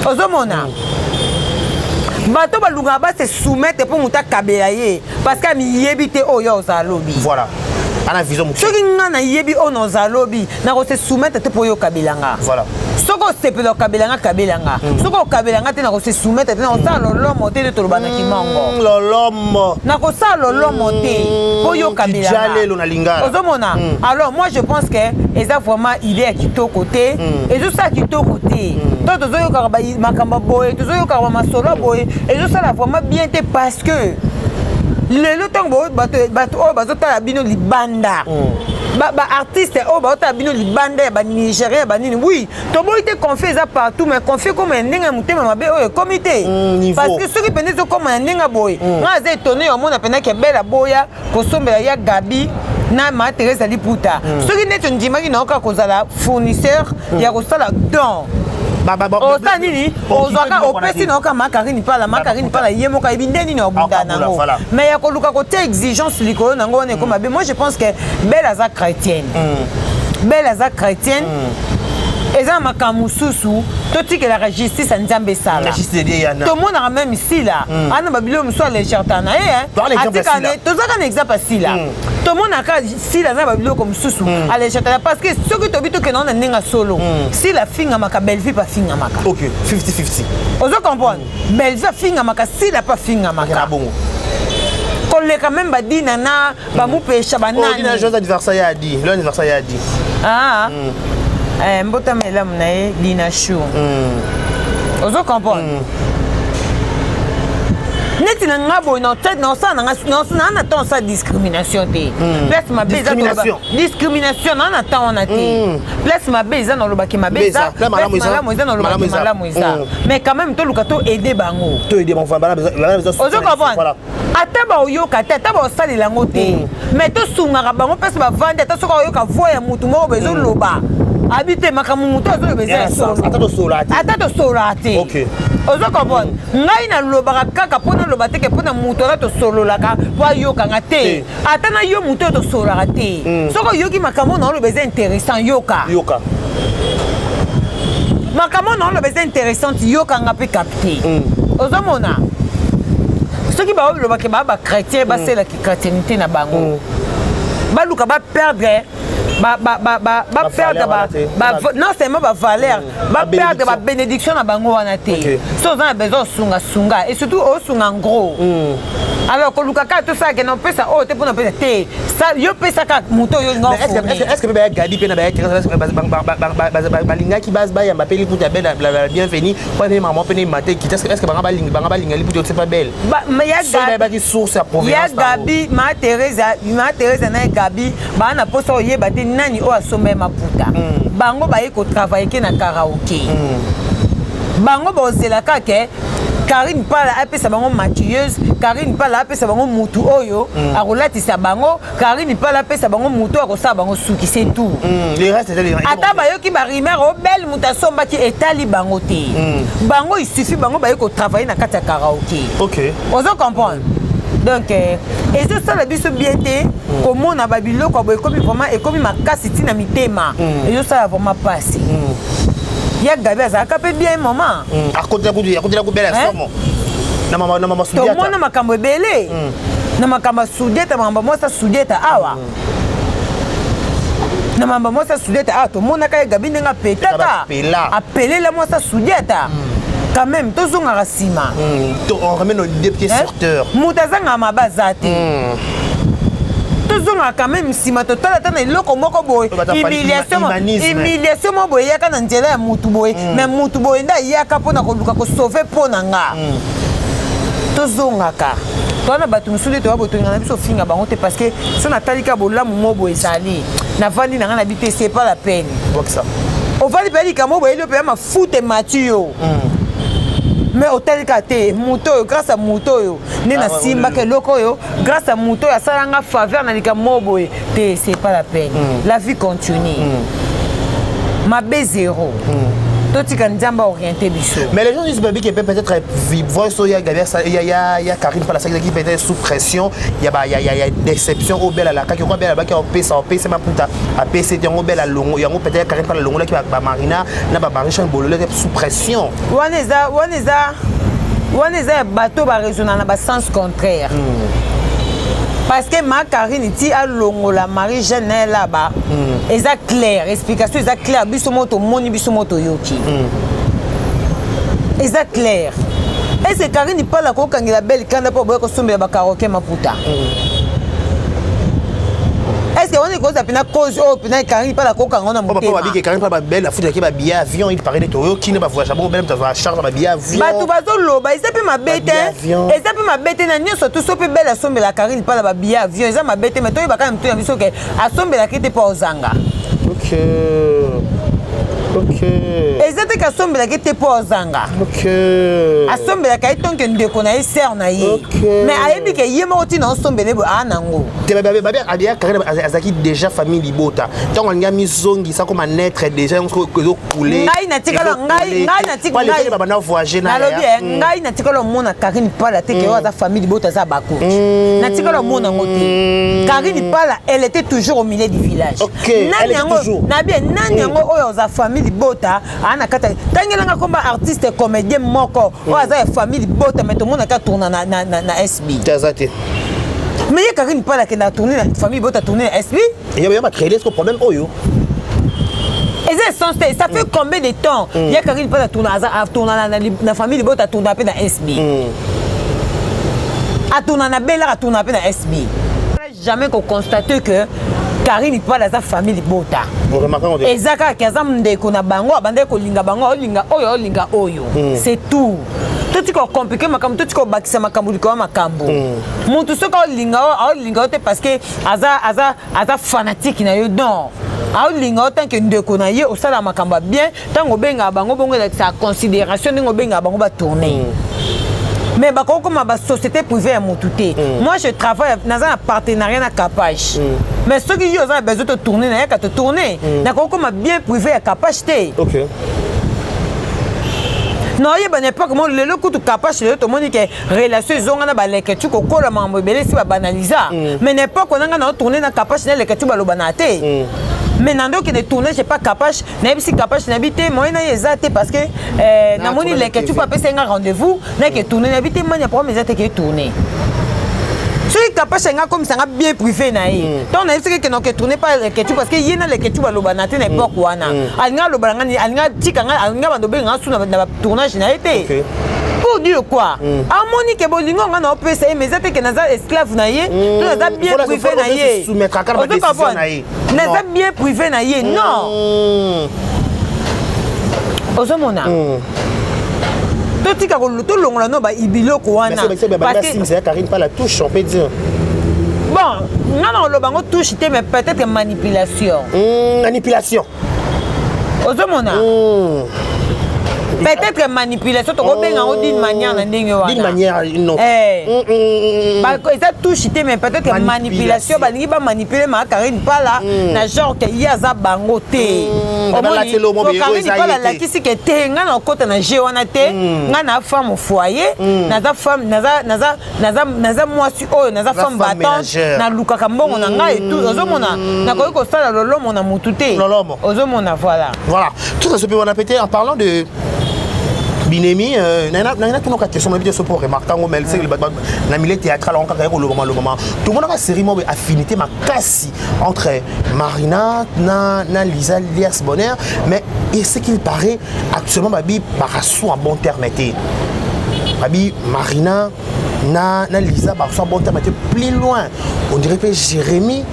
Speaker 1: ozomona bato balunga ba se soumettre pour muta kabela ye parce que mi yebite oyo za lobi
Speaker 2: voilà ana vision mutu
Speaker 1: soki nga na yebi o nozalobi na ko se soumettre te po yo kabilanga
Speaker 2: voilà
Speaker 1: soko sepelo kabilanga soko kabilanga te na ko se soumettre te na ko sa lolomo te to lobana kimango
Speaker 2: lolomo
Speaker 1: na ko sa lolomo te po yo kabilanga
Speaker 2: jalelo na lingala
Speaker 1: ozomona alors moi je pense que eza vraiment idée à kitoko te ezo sa kitoko te to tozo yo ka ba makamba boye tozo yo ka ba masolo boye ezo sa la vraiment bien te parce que lelo tango bato o bazotala bino libanda ba artiste o bazotala bino libanda ba Nigeria ba nini oui to boy te confier ça partout mais confier comme ndenge mutema mabe o comité parce que ceux qui penaient comme ndenge boy nga za étonné au monde pena ke bela boya ko sombela ya Gabi na ma Teresa Liputa ceux qui neto ndimaki na oka kozala fournisseur ya ko sala don osa nini ozwaka opesi na oka makarine pala ye moka ebinde nini obunda nango mais ya koluka kote exigence likolo nango wana ekoma be moi je pense que belle aza chrétienne eza makambo mosusu totikelaka justice ya nzambe esala tomonaka même sila ana babilo mosusu alegerta na ye tozaka na exemple ya sila tomonaka sila na babiloko mosusu alegerta parce que soki tobi tokenda na ndenge solo sila afingamaka belvi pa afingamaka
Speaker 2: 50-50
Speaker 1: ozo comprendre belvi afingamaka sila pa afingamaka koleka même badina na bamupesha banani
Speaker 2: l'anniversaire ya di
Speaker 1: mbota melamu na ye Lina Chou ozo comprendre neti na nga boye na tête na osala na temps sa discrimination te place mabe eza discrimination na temps wana te place mabe eza na lobaki mabe eza malamu eza na lobaki malamu eza mais quand même to luka to aider bango ozo comprendre ata ba oyoka te ata ba osalela yango te mais to sungaka bango place bavandi ata soki oyoka voix ya mutu moko bezo loba habite makambo mutu azolobeza ata tosola te ozo comprendre ngai nalobaka kaka mpona loba teke mpona mutu ata tosololaka po ayokanga te ata na yo mutu oyo tosololaka te soki oyoki makambo na oloba eza intéressant yoka makambo na oloba eza intéressante yokanga mpe capte ozomona soki baolobaki baa bachrétien baselaki chrétiennité na bango baluka baperdre non seulement bavaleur baperdre babénédiction na bango wana te so oza na besoin osungasunga et surtout osunga ngros alors koluka kaka tosalaka na opesa oyo te mpona opesa te yo opesaka moto oyo
Speaker 2: est-ce que baya Gabi mpe na balingaki bayamba mpe liputa ya bienveni po mpe mama mpe nemate ekiti est-ce que banga balinga liputa ote pa belle bayebaki source ya provenance
Speaker 1: ya Gabi ma Teresa na Gabi baa na posa oyeba te nani oyo asomba maputa bango baye kotravaille ke na karaoke bango baozelaka ke Karine Pala apesa bango maquilleuse Karine Pala apesa bango mutu oyo akolatisa bango Karine Pala apesa bango mutu akosala bango suki c'est tout ata bayoki barimer o belle mutu asombaki etali bango te bango il suffit bango baye kotravaille na kati ya karaoke ozo comprendre donc ezosala biso bien te komona babiloko boye ekomi vraiment ekomi makasi ntina mitema ezosala vraiment pasi ya Gabi azalaka mpe bien moment
Speaker 2: akotela kobela somo na mama Sudiata
Speaker 1: tomona makambo ebele na makambo ya Sudiata makambo mwasa Sudiata awa na makambo mwasa Sudiata awa tomonaka ye Gabi ndenge apetaka apelela mwasa Sudiata quand même tozongaka nsima
Speaker 2: on ramène nos deux pieds sorteurs
Speaker 1: moto azangaka mabe aza te tozongaka quand même nsima totala ata na eloko moko boye humiliation mo boye eyaka na nzela ya mutu boye mais mutu boye nde ayaka mpona koluka kosauve mpo na nga tozongaka towana bato mosusu nde toya boye tolinga na biso ofinga bango te parce que so natalika bolamu mo boye ezali navandi na nga na bi te c'est pas la peine ovandi mpe likambo boye elio mpe ya mafuta emati yo mais otalika te moto oyo grâce à moto oyo nde nasimbaka eloko oyo grâce à moto oyo asalanga faveur na likambo boye te c'est pas la peine la vie continue mabe zéro totika nzambe orienté biso
Speaker 2: mais les gens disent que peut-être voix il y a Karine Pala qui peut être sous pression il y a déception au bel à la qui quoi bel à qui on pèse ma puta à PC on bel à longo il y a peut-être Karine Pala longo là qui va Marina na ba Marie-Jeanne Bololo sous pression
Speaker 1: waneza bateau ba raisonner na ba sens contraire parce que ma Karine ti a longola Marie Jeanne là-bas eza clair explication eza clair biso moto moni biso moto yoki eza clair est-ce que Karine pas la kokangela belle kanda po boye ko sombela ba karaoke maputa est-ce que on est cause apina cause oh pina Karine pas la kokanga na motema
Speaker 2: papa babiki Karine pas ba belle la foudre ki ba billet avion il paraît de toyo qui ne ba voyage bon belle va charge ba billet avion
Speaker 1: ba tu bazo loba eza pe mabete eza pe mabete na nyoso to so pe belle asombela Karine pas la ba billet avion eza mabete mais to ba ka mtu ya biso ke asombela kete pa ozanga
Speaker 2: OK
Speaker 1: ezate ka sombela ke te po ozanga asombela ka itonke ndeko na ser na ye mais ayebi ke yema oti na sombele bo anango
Speaker 2: te babi abia Karine azaki déjà famille libota donc on a mis zongi ça comme naître déjà on ko couler
Speaker 1: ngai na tikala ngai na tikala
Speaker 2: ngai ba na voyager na
Speaker 1: ngai na tikala mona Karine pala te ke oza famille libota za bako na tikala mona ngote Karine pala elle était toujours au milieu du village nani yango na bien nani yango oyo za famille libota ana kata tangelanga komba artiste comédien moko oza famille libota mais tout le monde ka tourner na SB
Speaker 2: tazate
Speaker 1: mais Karine pas la que na tourner la famille libota tourner na SB
Speaker 2: il y a pas créer ce problème oyo
Speaker 1: et ça fait combien de temps il y a Karine pas la tourner na famille libota tourner na SB a tourner na bella a tourner na SB jamais qu'on constate que Karine pas la famille libota ezaka kazam ndeko na bango abande ko linga bango olinga oyo c'est tout tout ko compliqué makambo tout ko bakisa makambo liko makambo mutu soko olinga te parce que aza fanatique na yo non olinga tant que ndeko na ye osala makambo bien tango benga bango bongo sa considération ngo benga bango ba tourner mais comme ma société privée à Moutouté. Moi je travaille dans un partenariat avec Capage. Mais ceux qui ont besoin de tourner, il y a qu'à te tourner. D'accord, comme bien privé à Capage.
Speaker 2: OK.
Speaker 1: Non, il y a une époque où le coup de Capage, tout le monde qui relation ils ont un les tu ko la mambo belé si va banaliser. Mais n'importe quoi on a tourné dans Capage les que tu vas le banater. Mais nando qui ne tourner j'ai pas capable n'a si capable n'habiter moi na exact parce que na moni les que tu peux passer un rendez-vous n'a que tourner n'habiter moi n'a pas mais exact que tourner celui capable c'est comme ça bien privé na yi donc na c'est que non que tourner pas les que tu parce que yena les que tu vas le banater n'importe quoi na alinga le balanga alinga tikanga alinga bando benga sous na tournage na été pour dire quoi amoni ke bolingo nga na opesa mais exact que naza esclave na ye to naza bien privé na ye
Speaker 2: soumettre car ma décision na ye
Speaker 1: naza bien privé na ye non ozomona totika ko longola no ba ibiloko wana
Speaker 2: parce que c'est Karine pas la touche on peut dire
Speaker 1: bon non le bango touche mais peut-être manipulation ozomona peut-être manipulation to ko benga d'une manière na ndenge wana
Speaker 2: d'une manière non
Speaker 1: ba ça touche mais peut-être manipulation ba lingi ba manipuler ma Karine pas là na genre que il za bango te Karine pas là la kisi que te nga na kota na je wana te nga na femme au foyer naza femme naza mwasi oyo naza femme battante na lukaka mbongo na nga et tout ozomona na ko sala lolomo na mutu te ozomona voilà
Speaker 2: tout ça se peut on a pété en parlant de Binemi, nana tout notre question mais pour remarquer mais c'est le milieu théâtral on a le moment tout le monde a série moi affinité ma casse entre Marina na Lisa Lias Bonheur mais et ce qu'il paraît actuellement babi par sous en bon terme était babi Marina na Lisa par sous bon terme était plus loin on dirait que Jérémy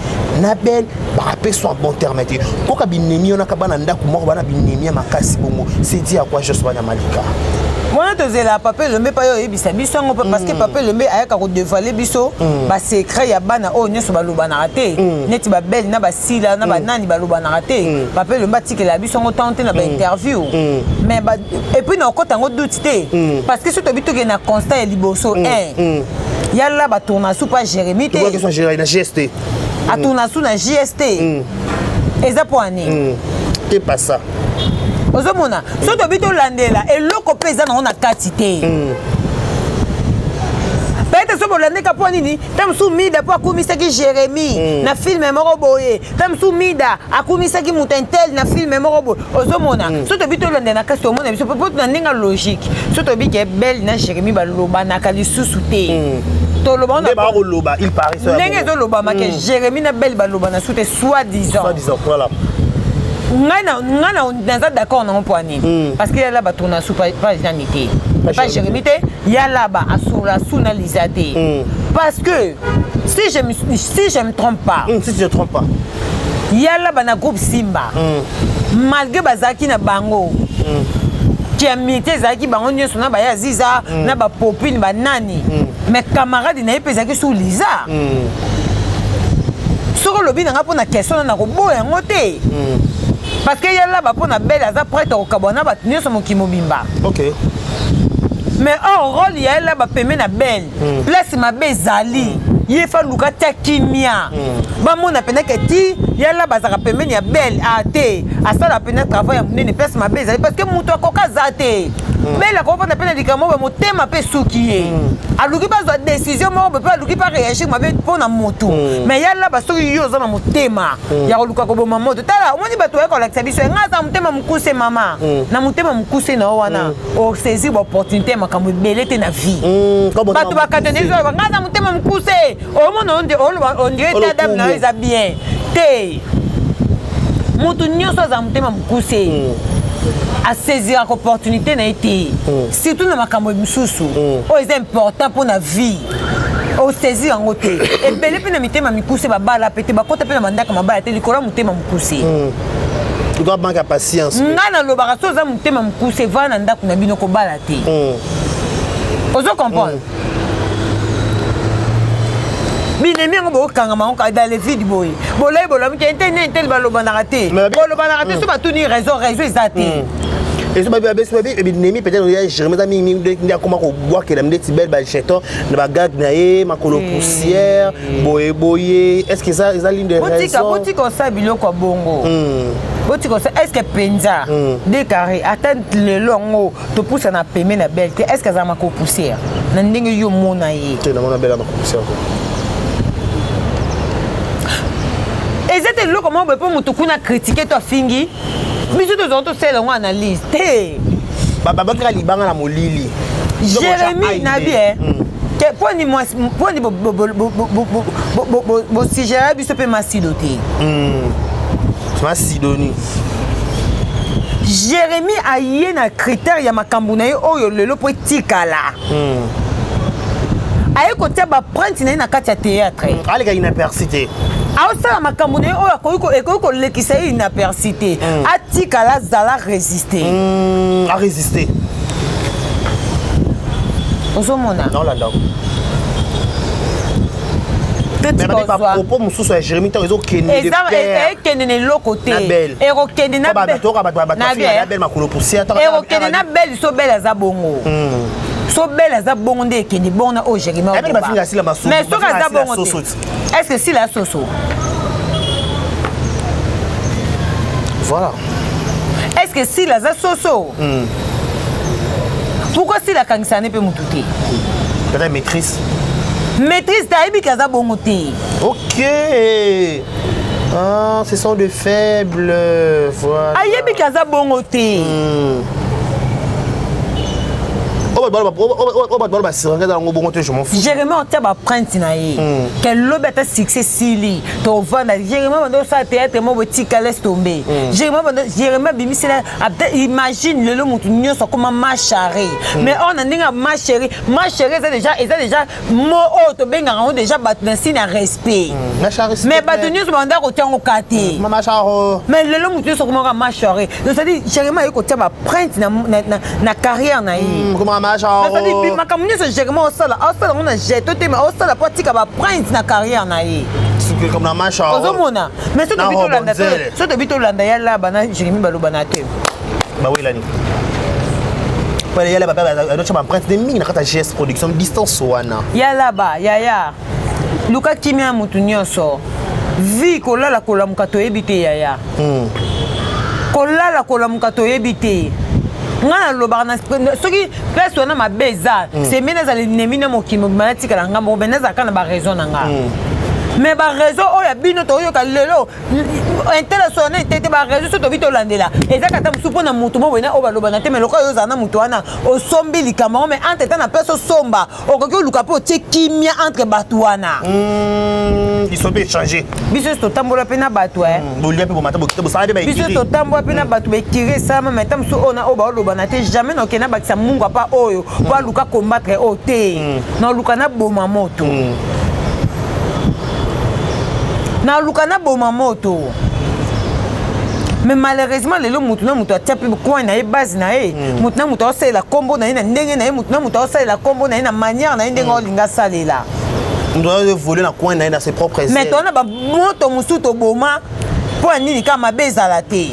Speaker 2: Nabel rappel soit bon terme était pourquoi Binemi on a kabana ndako moko bana Binemi makasi bongo c'est dit à quoi je suis na Malika
Speaker 1: moi te la papa le me pa yo ebisa biso ngo parce que papa le me ayaka ko dévoiler biso ba secret ya bana o nyoso ba lobana raté neti ba belle na ba sila na ba nani ba lobana raté papa le matike la biso ngo tenter na ba interview mais et puis na kota ngo douter parce que ce to bito ke na constat ya liboso ya la ba tourna sous pas Jérémy te
Speaker 2: tu vois que son Jérémy na GST
Speaker 1: a tourna sous na GST eza poani
Speaker 2: c'est pas ça
Speaker 1: ozomona so to bito landela eloko pesa na ona katite peut-être so bolande ka nini tam sou mida po akumisa ki Jérémy na film moko boye tam sou mida akumisa ki mutentel na film moko boye ozomona so to bito landela ka so mona biso po na ndinga logique so to bi ke belle na Jérémy ba loba na kali susu te to loba
Speaker 2: on a il paraît ça
Speaker 1: ndenge to loba ma que Jérémie na belle ba loba na soute soi-disant
Speaker 2: voilà
Speaker 1: ngana naza d'accord na point nini parce que ya là ba tourna sous pas janité pas Jérémie té ya là ba asura sunaliza té parce que si je me trompe pas
Speaker 2: si je ne trompe pas
Speaker 1: ya là ba na groupe Simba malgré bazaki na bango qui a mité zaki bango nyonso na ba ya ziza na ba popine ba nani mais camarade na epezaki sous Liza soko lobi na nga na question na ko boya ngote parce que ya là ba pona belle aza prête au kabona ba nyonso mokimo bimba
Speaker 2: OK
Speaker 1: mais en rôle ya là ba peme na belle place ma bezali il faut luka ta kimia ba mona pena que ti ya là ba za peme ya belle ate asa la pena travail ya munene place ma bezali parce que muto akoka zate belle ko pona pena dikamo ba motema pe sukiye aluki ba za décision mo ba aluki pa réagir ma be pona moto mais ya là ba soki yo za na motema ya luka ko boma moto tala omoni ba to ko la sabiso nga za motema mukuse mama na motema mukuse na wana o saisir opportunité makambo belete na vie ba to ba katene zo nga za motema mukuse au monde on dirait ta dame na eza bien te mutu nyonso za motema mukuse a saisir opportunité na été surtout na makambo misusu o est important pour la vie o saisir en côté et belé pe na mitema mikuse ba bala pété ba kota pe na mandaka mabala te likola motema mukuse
Speaker 2: tu dois manquer patience
Speaker 1: ngana lo ba so za motema mukuse va na ndako na bino ko bala te ozo comprendre binemi yango bokanga mango dans les vides boy bolay bolam ki internet baloba na raté baloba na raté so batuni raison ezate
Speaker 2: et so binemi peut-être il y a Jérémie ami ndia koma ko boire que la mdeti belle ba cheton na ba gag na ye makolo poussière boye est-ce que ça ligne de raison
Speaker 1: botiko sa biloko bongo botiko sa est-ce que penza décarré attendre le longo to pousse na peme na belle est-ce que ça makolo poussière na ndenge yo mona ye
Speaker 2: te na mona belle makolo poussière
Speaker 1: et c'était là comment on peut pas critiquer toi fingi biso to zonto c'est longue analyse té
Speaker 2: baba bakira libanga na molili
Speaker 1: Jérémie na bien que point ni moi point ni bo si Jérémie biso pe masidoté
Speaker 2: masidoni
Speaker 1: Jérémie a yé na critère ya makambo na ye oyo lelo po tikala aye kotia ba print na kati ya théâtre
Speaker 2: alega inapercité
Speaker 1: aosala makambo na ye oyo ekoki kolekisa ye inapercité atikala zala résister
Speaker 2: a résister
Speaker 1: ozomona
Speaker 2: propos mosusu ya Jérémie ntango
Speaker 1: ezokende na eloko te ekokende na belle so belle aza bongo so belle aza bongo nde ekende bongo na oyo Jérémie mais soki aza bongo te est-ce que si la soso
Speaker 2: voilà
Speaker 1: est-ce que si la za soso pourquoi si la kangisane pe mutu te
Speaker 2: peut-être maîtrise
Speaker 1: tayebi kaza bongo te
Speaker 2: OK ah ce sont de faibles voilà
Speaker 1: ayebi kaza bongo te Jérémie on t'a ba print na ye quel lobeta succès sili to vanda Jérémie bando sa théâtre mo botika laisse tomber Jérémie bimisela imagine le mutu nyonso comme ma chérie mais on a ndinga ma chérie c'est déjà mo auto benga on déjà bat na signe respect mais bat nyonso banda ko tiango kate
Speaker 2: mama charo
Speaker 1: mais le mutu nyonso comme ma chérie donc ça dit Jérémie ko t'a ba print na carrière na ye
Speaker 2: mais
Speaker 1: makambo nyonso Jérémie osala on a jeté te mais osala po tika ba print na carrière na ye
Speaker 2: comme na macha
Speaker 1: ozomona mais so to bito landa ya la bana Jérémie baloba na te
Speaker 2: ba welani pale yala baba adocha ba print de mingi na kata GS production distance wana
Speaker 1: yala ba yaya luka kimia mutu nyonso vi kolala kolamuka toyebi te yaya kolala kolamuka toyebi te ngana lobaka na soki place wana mabe eza c'est mena za l'ennemi na mokimo bana tika na ngambo bena za kana ba raison na nga mais ba réseau oya bino to yo ka lelo intéressant tete ba réseau to bito landela ezaka ta musupo na mutu mo wena o ba loba na te mais lokola yo zana mutu wana o sombi likama mais entre temps na peso somba o ko luka po tie kimia entre batu wana
Speaker 2: ils sont bien changés
Speaker 1: biso to tambola pe na batu
Speaker 2: bolia pe bomata bokita bosala ba
Speaker 1: biso to tambola pe na batu be tirer ça mais tam so ona o ba loba na te jamais no kena bakisa mungu pa oyo po luka combattre o te no luka na boma moto na luka na boma moto mais malheureusement lelo mutu na mutu atia pe coin na e base na e mutu na mutu osala combo na ina ndenge na e mutu na mutu osala combo na ina manière na ndenge olinga salela
Speaker 2: on doit voler na coin na ses propres ailes
Speaker 1: mais tona ba moto musuto boma po nini kama bezala te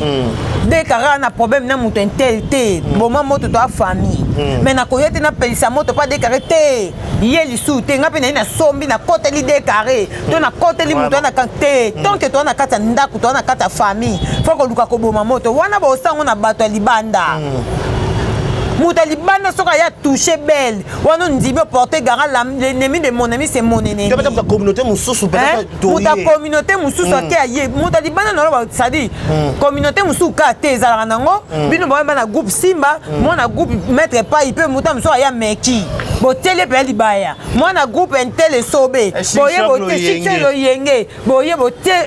Speaker 1: dès que na problème na mutu intelité boma moto to a famille mais na koyete na pelisa moto pas décaré te yeli sou te ngapi na ina sombi na côté li décaré to na côté li mutu na kanté tant que to na kata ndaku to na kata famille faut ko luka ko boma moto wana ba osango na bato libanda muta libanda soka ya touché belle wana ndimbe porter garant l'ennemi de mon ami c'est mon ennemi
Speaker 2: peut-être la communauté mususu peut-être
Speaker 1: muta communauté mususu ka ye muta libanda no ba sadi communauté mususu ka te ezala nango bino ba na groupe Simba moi na groupe maître pas il peut muta mususu ya meki botele pe libaya moi na groupe intel sobe boye bote chichelo yenge boye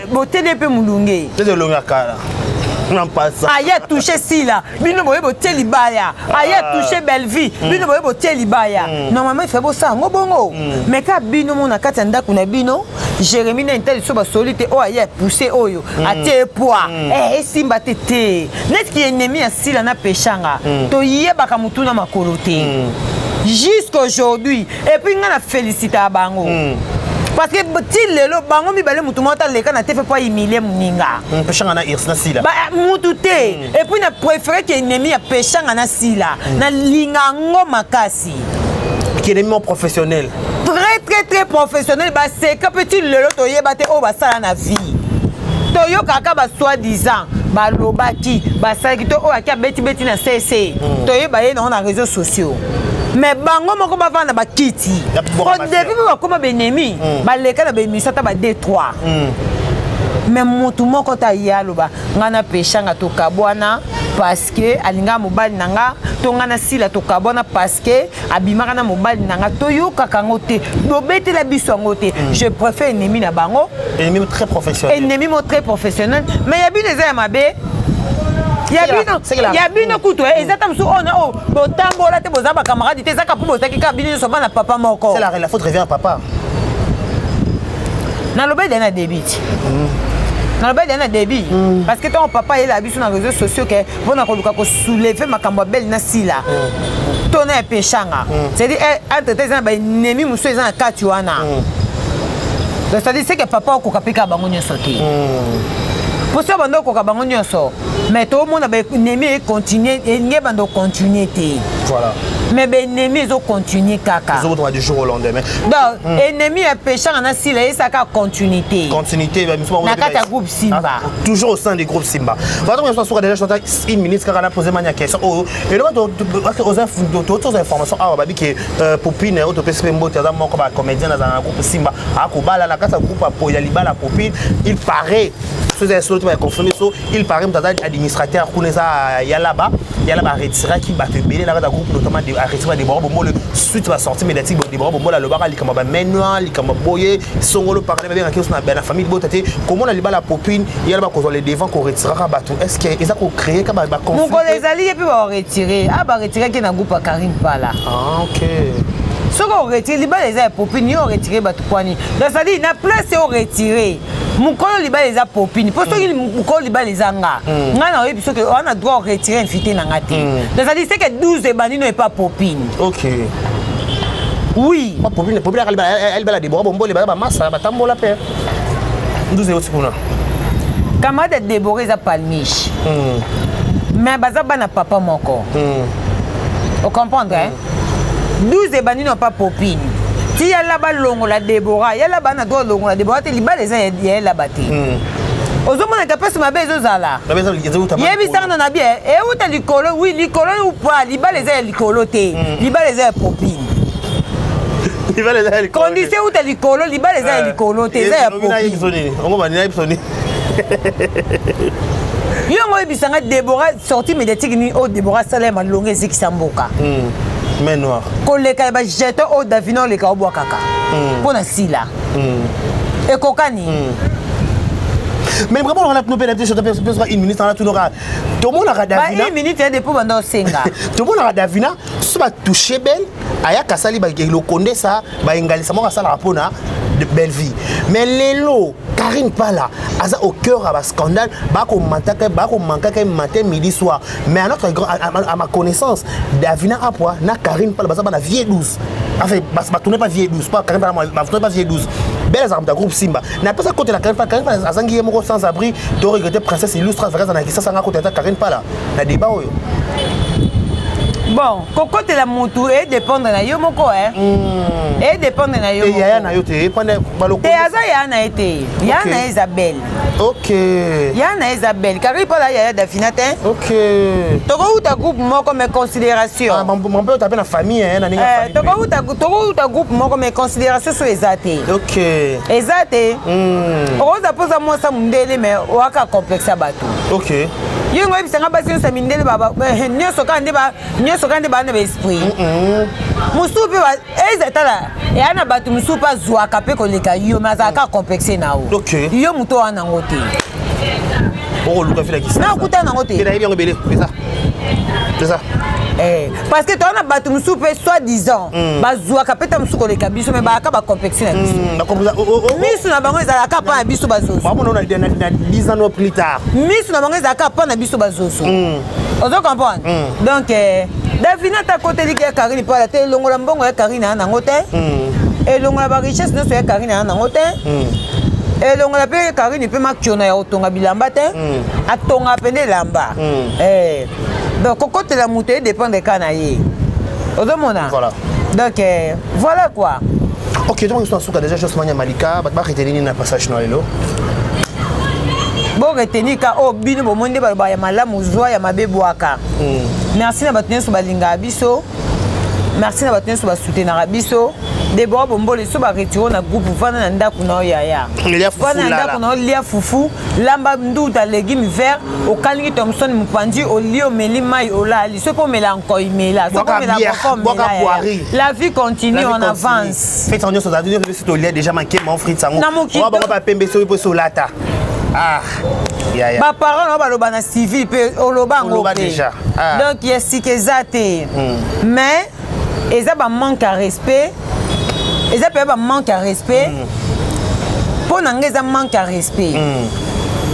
Speaker 1: botele pe mulunge
Speaker 2: c'est longa kala
Speaker 1: aya touché sila bino boye bote libaya aya touché belle vie bino boye bote libaya normalement il fait beau ça ngobongo mais ka bino mona kati ndaku na bino Jérémie na intel so ba solité o aya poussé oyo até poids Simba tete net ki ennemi ya sila na pechanga to yebaka mutu na makolote jusqu'aujourd'hui et puis nga na féliciter bango parce que ti lelo bango mi balé mutu mota leka na te fait pas humilier muninga
Speaker 2: pechanga na irsna sila
Speaker 1: ba mutu te et puis na préféré que ennemi ya pechanga na sila na linga ngo makasi
Speaker 2: qui est ennemi professionnel
Speaker 1: très professionnel ba c'est que petit lelo to yeba te o ba sala na vie to yo kaka ba soi-disant ba lobaki ba saki to o akia beti na CC to yeba ye na réseaux sociaux mais bango moko ba vanda ba kiti au début ba koma benemi ba leka na be misata ba D3 mais mutu moko ta yaloba ngana pechanga to kabwana parce que alinga mobali nanga to ngana sila to kabwana parce que abimaka na mobali nanga to yo kakango te bobete la biso ngote je préfère ennemi na bango
Speaker 2: ennemi très professionnel
Speaker 1: mais ya bino eza ya mabe ya bino kutu ezata musu ona o botambola te boza ba camarade te zaka pu bozaki ka bino so bana papa moko
Speaker 2: c'est la faute revient à papa
Speaker 1: na lobe de na débit na lobe de na débit parce que ton papa il a biso na réseaux sociaux que bona ko luka ko soulever makambo belle na sila tona e pechanga c'est dit entre tes ba ennemi musu ezana kati wana c'est-à-dire c'est que papa ko kapika bango nyoso te pour ça bando ko kabango nyoso mais tout le monde a ennemi continuer et nge bando continuer te
Speaker 2: voilà
Speaker 1: mais ennemi zo continuer kaka
Speaker 2: zo do du jour au lendemain
Speaker 1: donc ennemi a péché na sila et ça ka continuité na kata groupe Simba
Speaker 2: toujours au sein du groupe Simba voilà donc on a déjà chanté une minute quand on a posé ma question et là aux informations ah babi que Popine auto PSP Mbote za moko ba comédien dans un groupe Simba a ko bala na kata groupe apo ya libala Popine il paraît il paraît que l'administrateur y a là-bas retiré qui va faire dans le groupe notamment retirer des bords le suite va sortir médiatique des bords la le bar comme manuel comme boyer songolo parler bien avec la famille botaté comment on la Popine il y a là qu'on les devant qu'on retirera bateau est-ce que ils ont créé comme
Speaker 1: mon les alliés et puis va retirer retirer qui dans groupe Karim Pala
Speaker 2: OK
Speaker 1: ce qu'on retire les balles les Popine on retirer bateau poani donc ça dit na place c'est retirer mukolo liba les a Popine pour ceux qui mukolo liba les anga ngana oyebi so que on a droit retirer invité na ngati donc ça dit c'est que 12 banino et pas Popine
Speaker 2: OK
Speaker 1: oui
Speaker 2: Popine elle bala des bords bombo les bala massa batambola père 12 et autres kuna
Speaker 1: camarade Déboré za palmiche mais baza bana papa moko on comprendre hein 12 banino pas Popine si y a là-bas longola Déborah, y a là-bas na droit longola Déborah te liba les y a là-bas te. Ozomona ka pesa mabe ezozala. Yebi sanga na bien et où ta likolo oui likolo ou pas liba les y likolo te. Liba les y Popine. condition uta likolo libala eza ya likolo te eza ya popi yongo ebisanga Déborah sortie médiatique ni o Déborah sala malonga ezikisa mboka
Speaker 2: mais noir
Speaker 1: koleka ba jeton o Davina leka obwa kaka pona sila ekokani
Speaker 2: mais vraiment on a nous pénétrer sur une minute on a tout le monde a Davina
Speaker 1: une minute de pour bando senga
Speaker 2: tout le monde a Davina soit touché belle aya kasali ba le konde ça ba ingalisa mo kasala rapona de belle vie mais lelo Karine Pala aza au cœur à scandale ba ko mataka ba ko manka matin midi soir mais à notre à ma connaissance Davina apwa na Karine Pala ba na vieille douce enfin ba tourner pas vieille douce pas Karine Pala ba tourner pas vieille douce belle armes de groupe Simba n'a pas ça côté la Karine Pala azangi yemo sans abri to regretter princesse illustre vacances na kisa sanga côté Karine Pala na débat oyo.
Speaker 1: Bon, cocotte la moto et dépendre na yo moko et dépendre na yo.
Speaker 2: Et yaya na yo te prendre baloko.
Speaker 1: Te aza ya na été. Ya na Isabelle.
Speaker 2: OK.
Speaker 1: Ya na Isabelle. Car il parle ya Davina te.
Speaker 2: OK.
Speaker 1: Toko uta groupe moko mes considérations.
Speaker 2: Ah mon père taper na famille na ninga famille.
Speaker 1: Toko uta groupe moko mes considérations sur ezate.
Speaker 2: OK.
Speaker 1: Ezate. Oza posa mo sa mundele mais waka complexe bato.
Speaker 2: OK.
Speaker 1: Yongo ebisanga basi sa mindele baba nyoso kande ba na esprit musupe ba ezatala ya na batu musupe azwa kape koleka yo mazaka complexe nao yo muto wana ngote
Speaker 2: o luka fila kisa
Speaker 1: na kuta na ngote
Speaker 2: ila yango belé c'est ça
Speaker 1: parce que toi na batu musupe soi-disant bazwa kape ta musuko koleka biso mais ba ka ba complexe na biso misu na bango ezala ka pa biso bazoso
Speaker 2: ba mona na 10 ans plus tard
Speaker 1: misu na bango ezala ka pa na biso bazoso ozo comprendre donc Davina ta côté li ya Karine Pala te longola mbongo ya Karine na ngote et longola ba richesse no so ya Karine na ngote et longola pe Karine pe makchona ya otonga bilamba te atonga pende lamba donc côté la moutée dépend des canaillés odomona
Speaker 2: voilà
Speaker 1: donc voilà quoi.
Speaker 2: OK donc histoire souka déjà juste mania Malika ba retenir na passage no lelo
Speaker 1: bon retenir ka o bino bo monde ba ya malamu zwa ya mabebwaka merci na batene so balinga biso merci na batene so ba soutenir biso Déborah Bombole so ba retiro na groupe vana na ndako na yaya vana na ndako na lia fufu lamba nduta légumes verts o kalingi Thomson mupandi o lio meli mai o lali so po melancolie mela so po mela la vie continue on avance
Speaker 2: faites en sur zadine c'est au lait déjà manqué mon frère sango on va pas pembe so po so lata
Speaker 1: ya ba parents ba loba na civil pe o loba ngo
Speaker 2: déjà
Speaker 1: donc yesikezate mais eza ba manque à respect eza pe ba manque à respect pour na ngeza manque à respect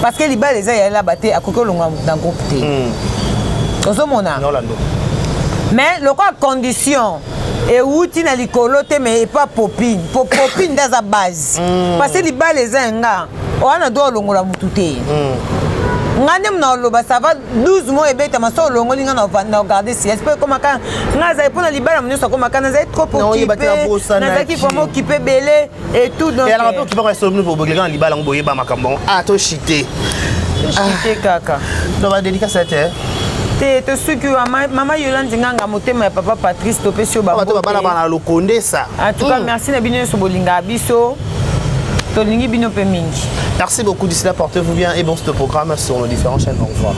Speaker 1: parce que libala eza ya la baté akoko longa dans groupe te ozomona mais le quoi condition et outi na likolo te mais pas popine popine dans sa base parce que libala eza nga on doit longola mutu te ngane mna loba ça va 12 mois et beta maso longoli nga na regarder si est peut comme quand ngaza pour na libala mnyoso comme quand na trop occupé na qui faut m'occuper belé et tout donc
Speaker 2: et alors tu peux rester pour bogle na libala ngoye ba makambo to chité
Speaker 1: kaka
Speaker 2: donc va dédicace
Speaker 1: te suki maman Yolande nganga motema ya papa Patrice topesio ba
Speaker 2: to bana bana lo konde ça
Speaker 1: en tout cas merci na bino so bolinga biso to lingi bino pe mingi.
Speaker 2: Merci beaucoup d'ici là, portez-vous bien et bon ce programme sur nos différentes chaînes. Au revoir.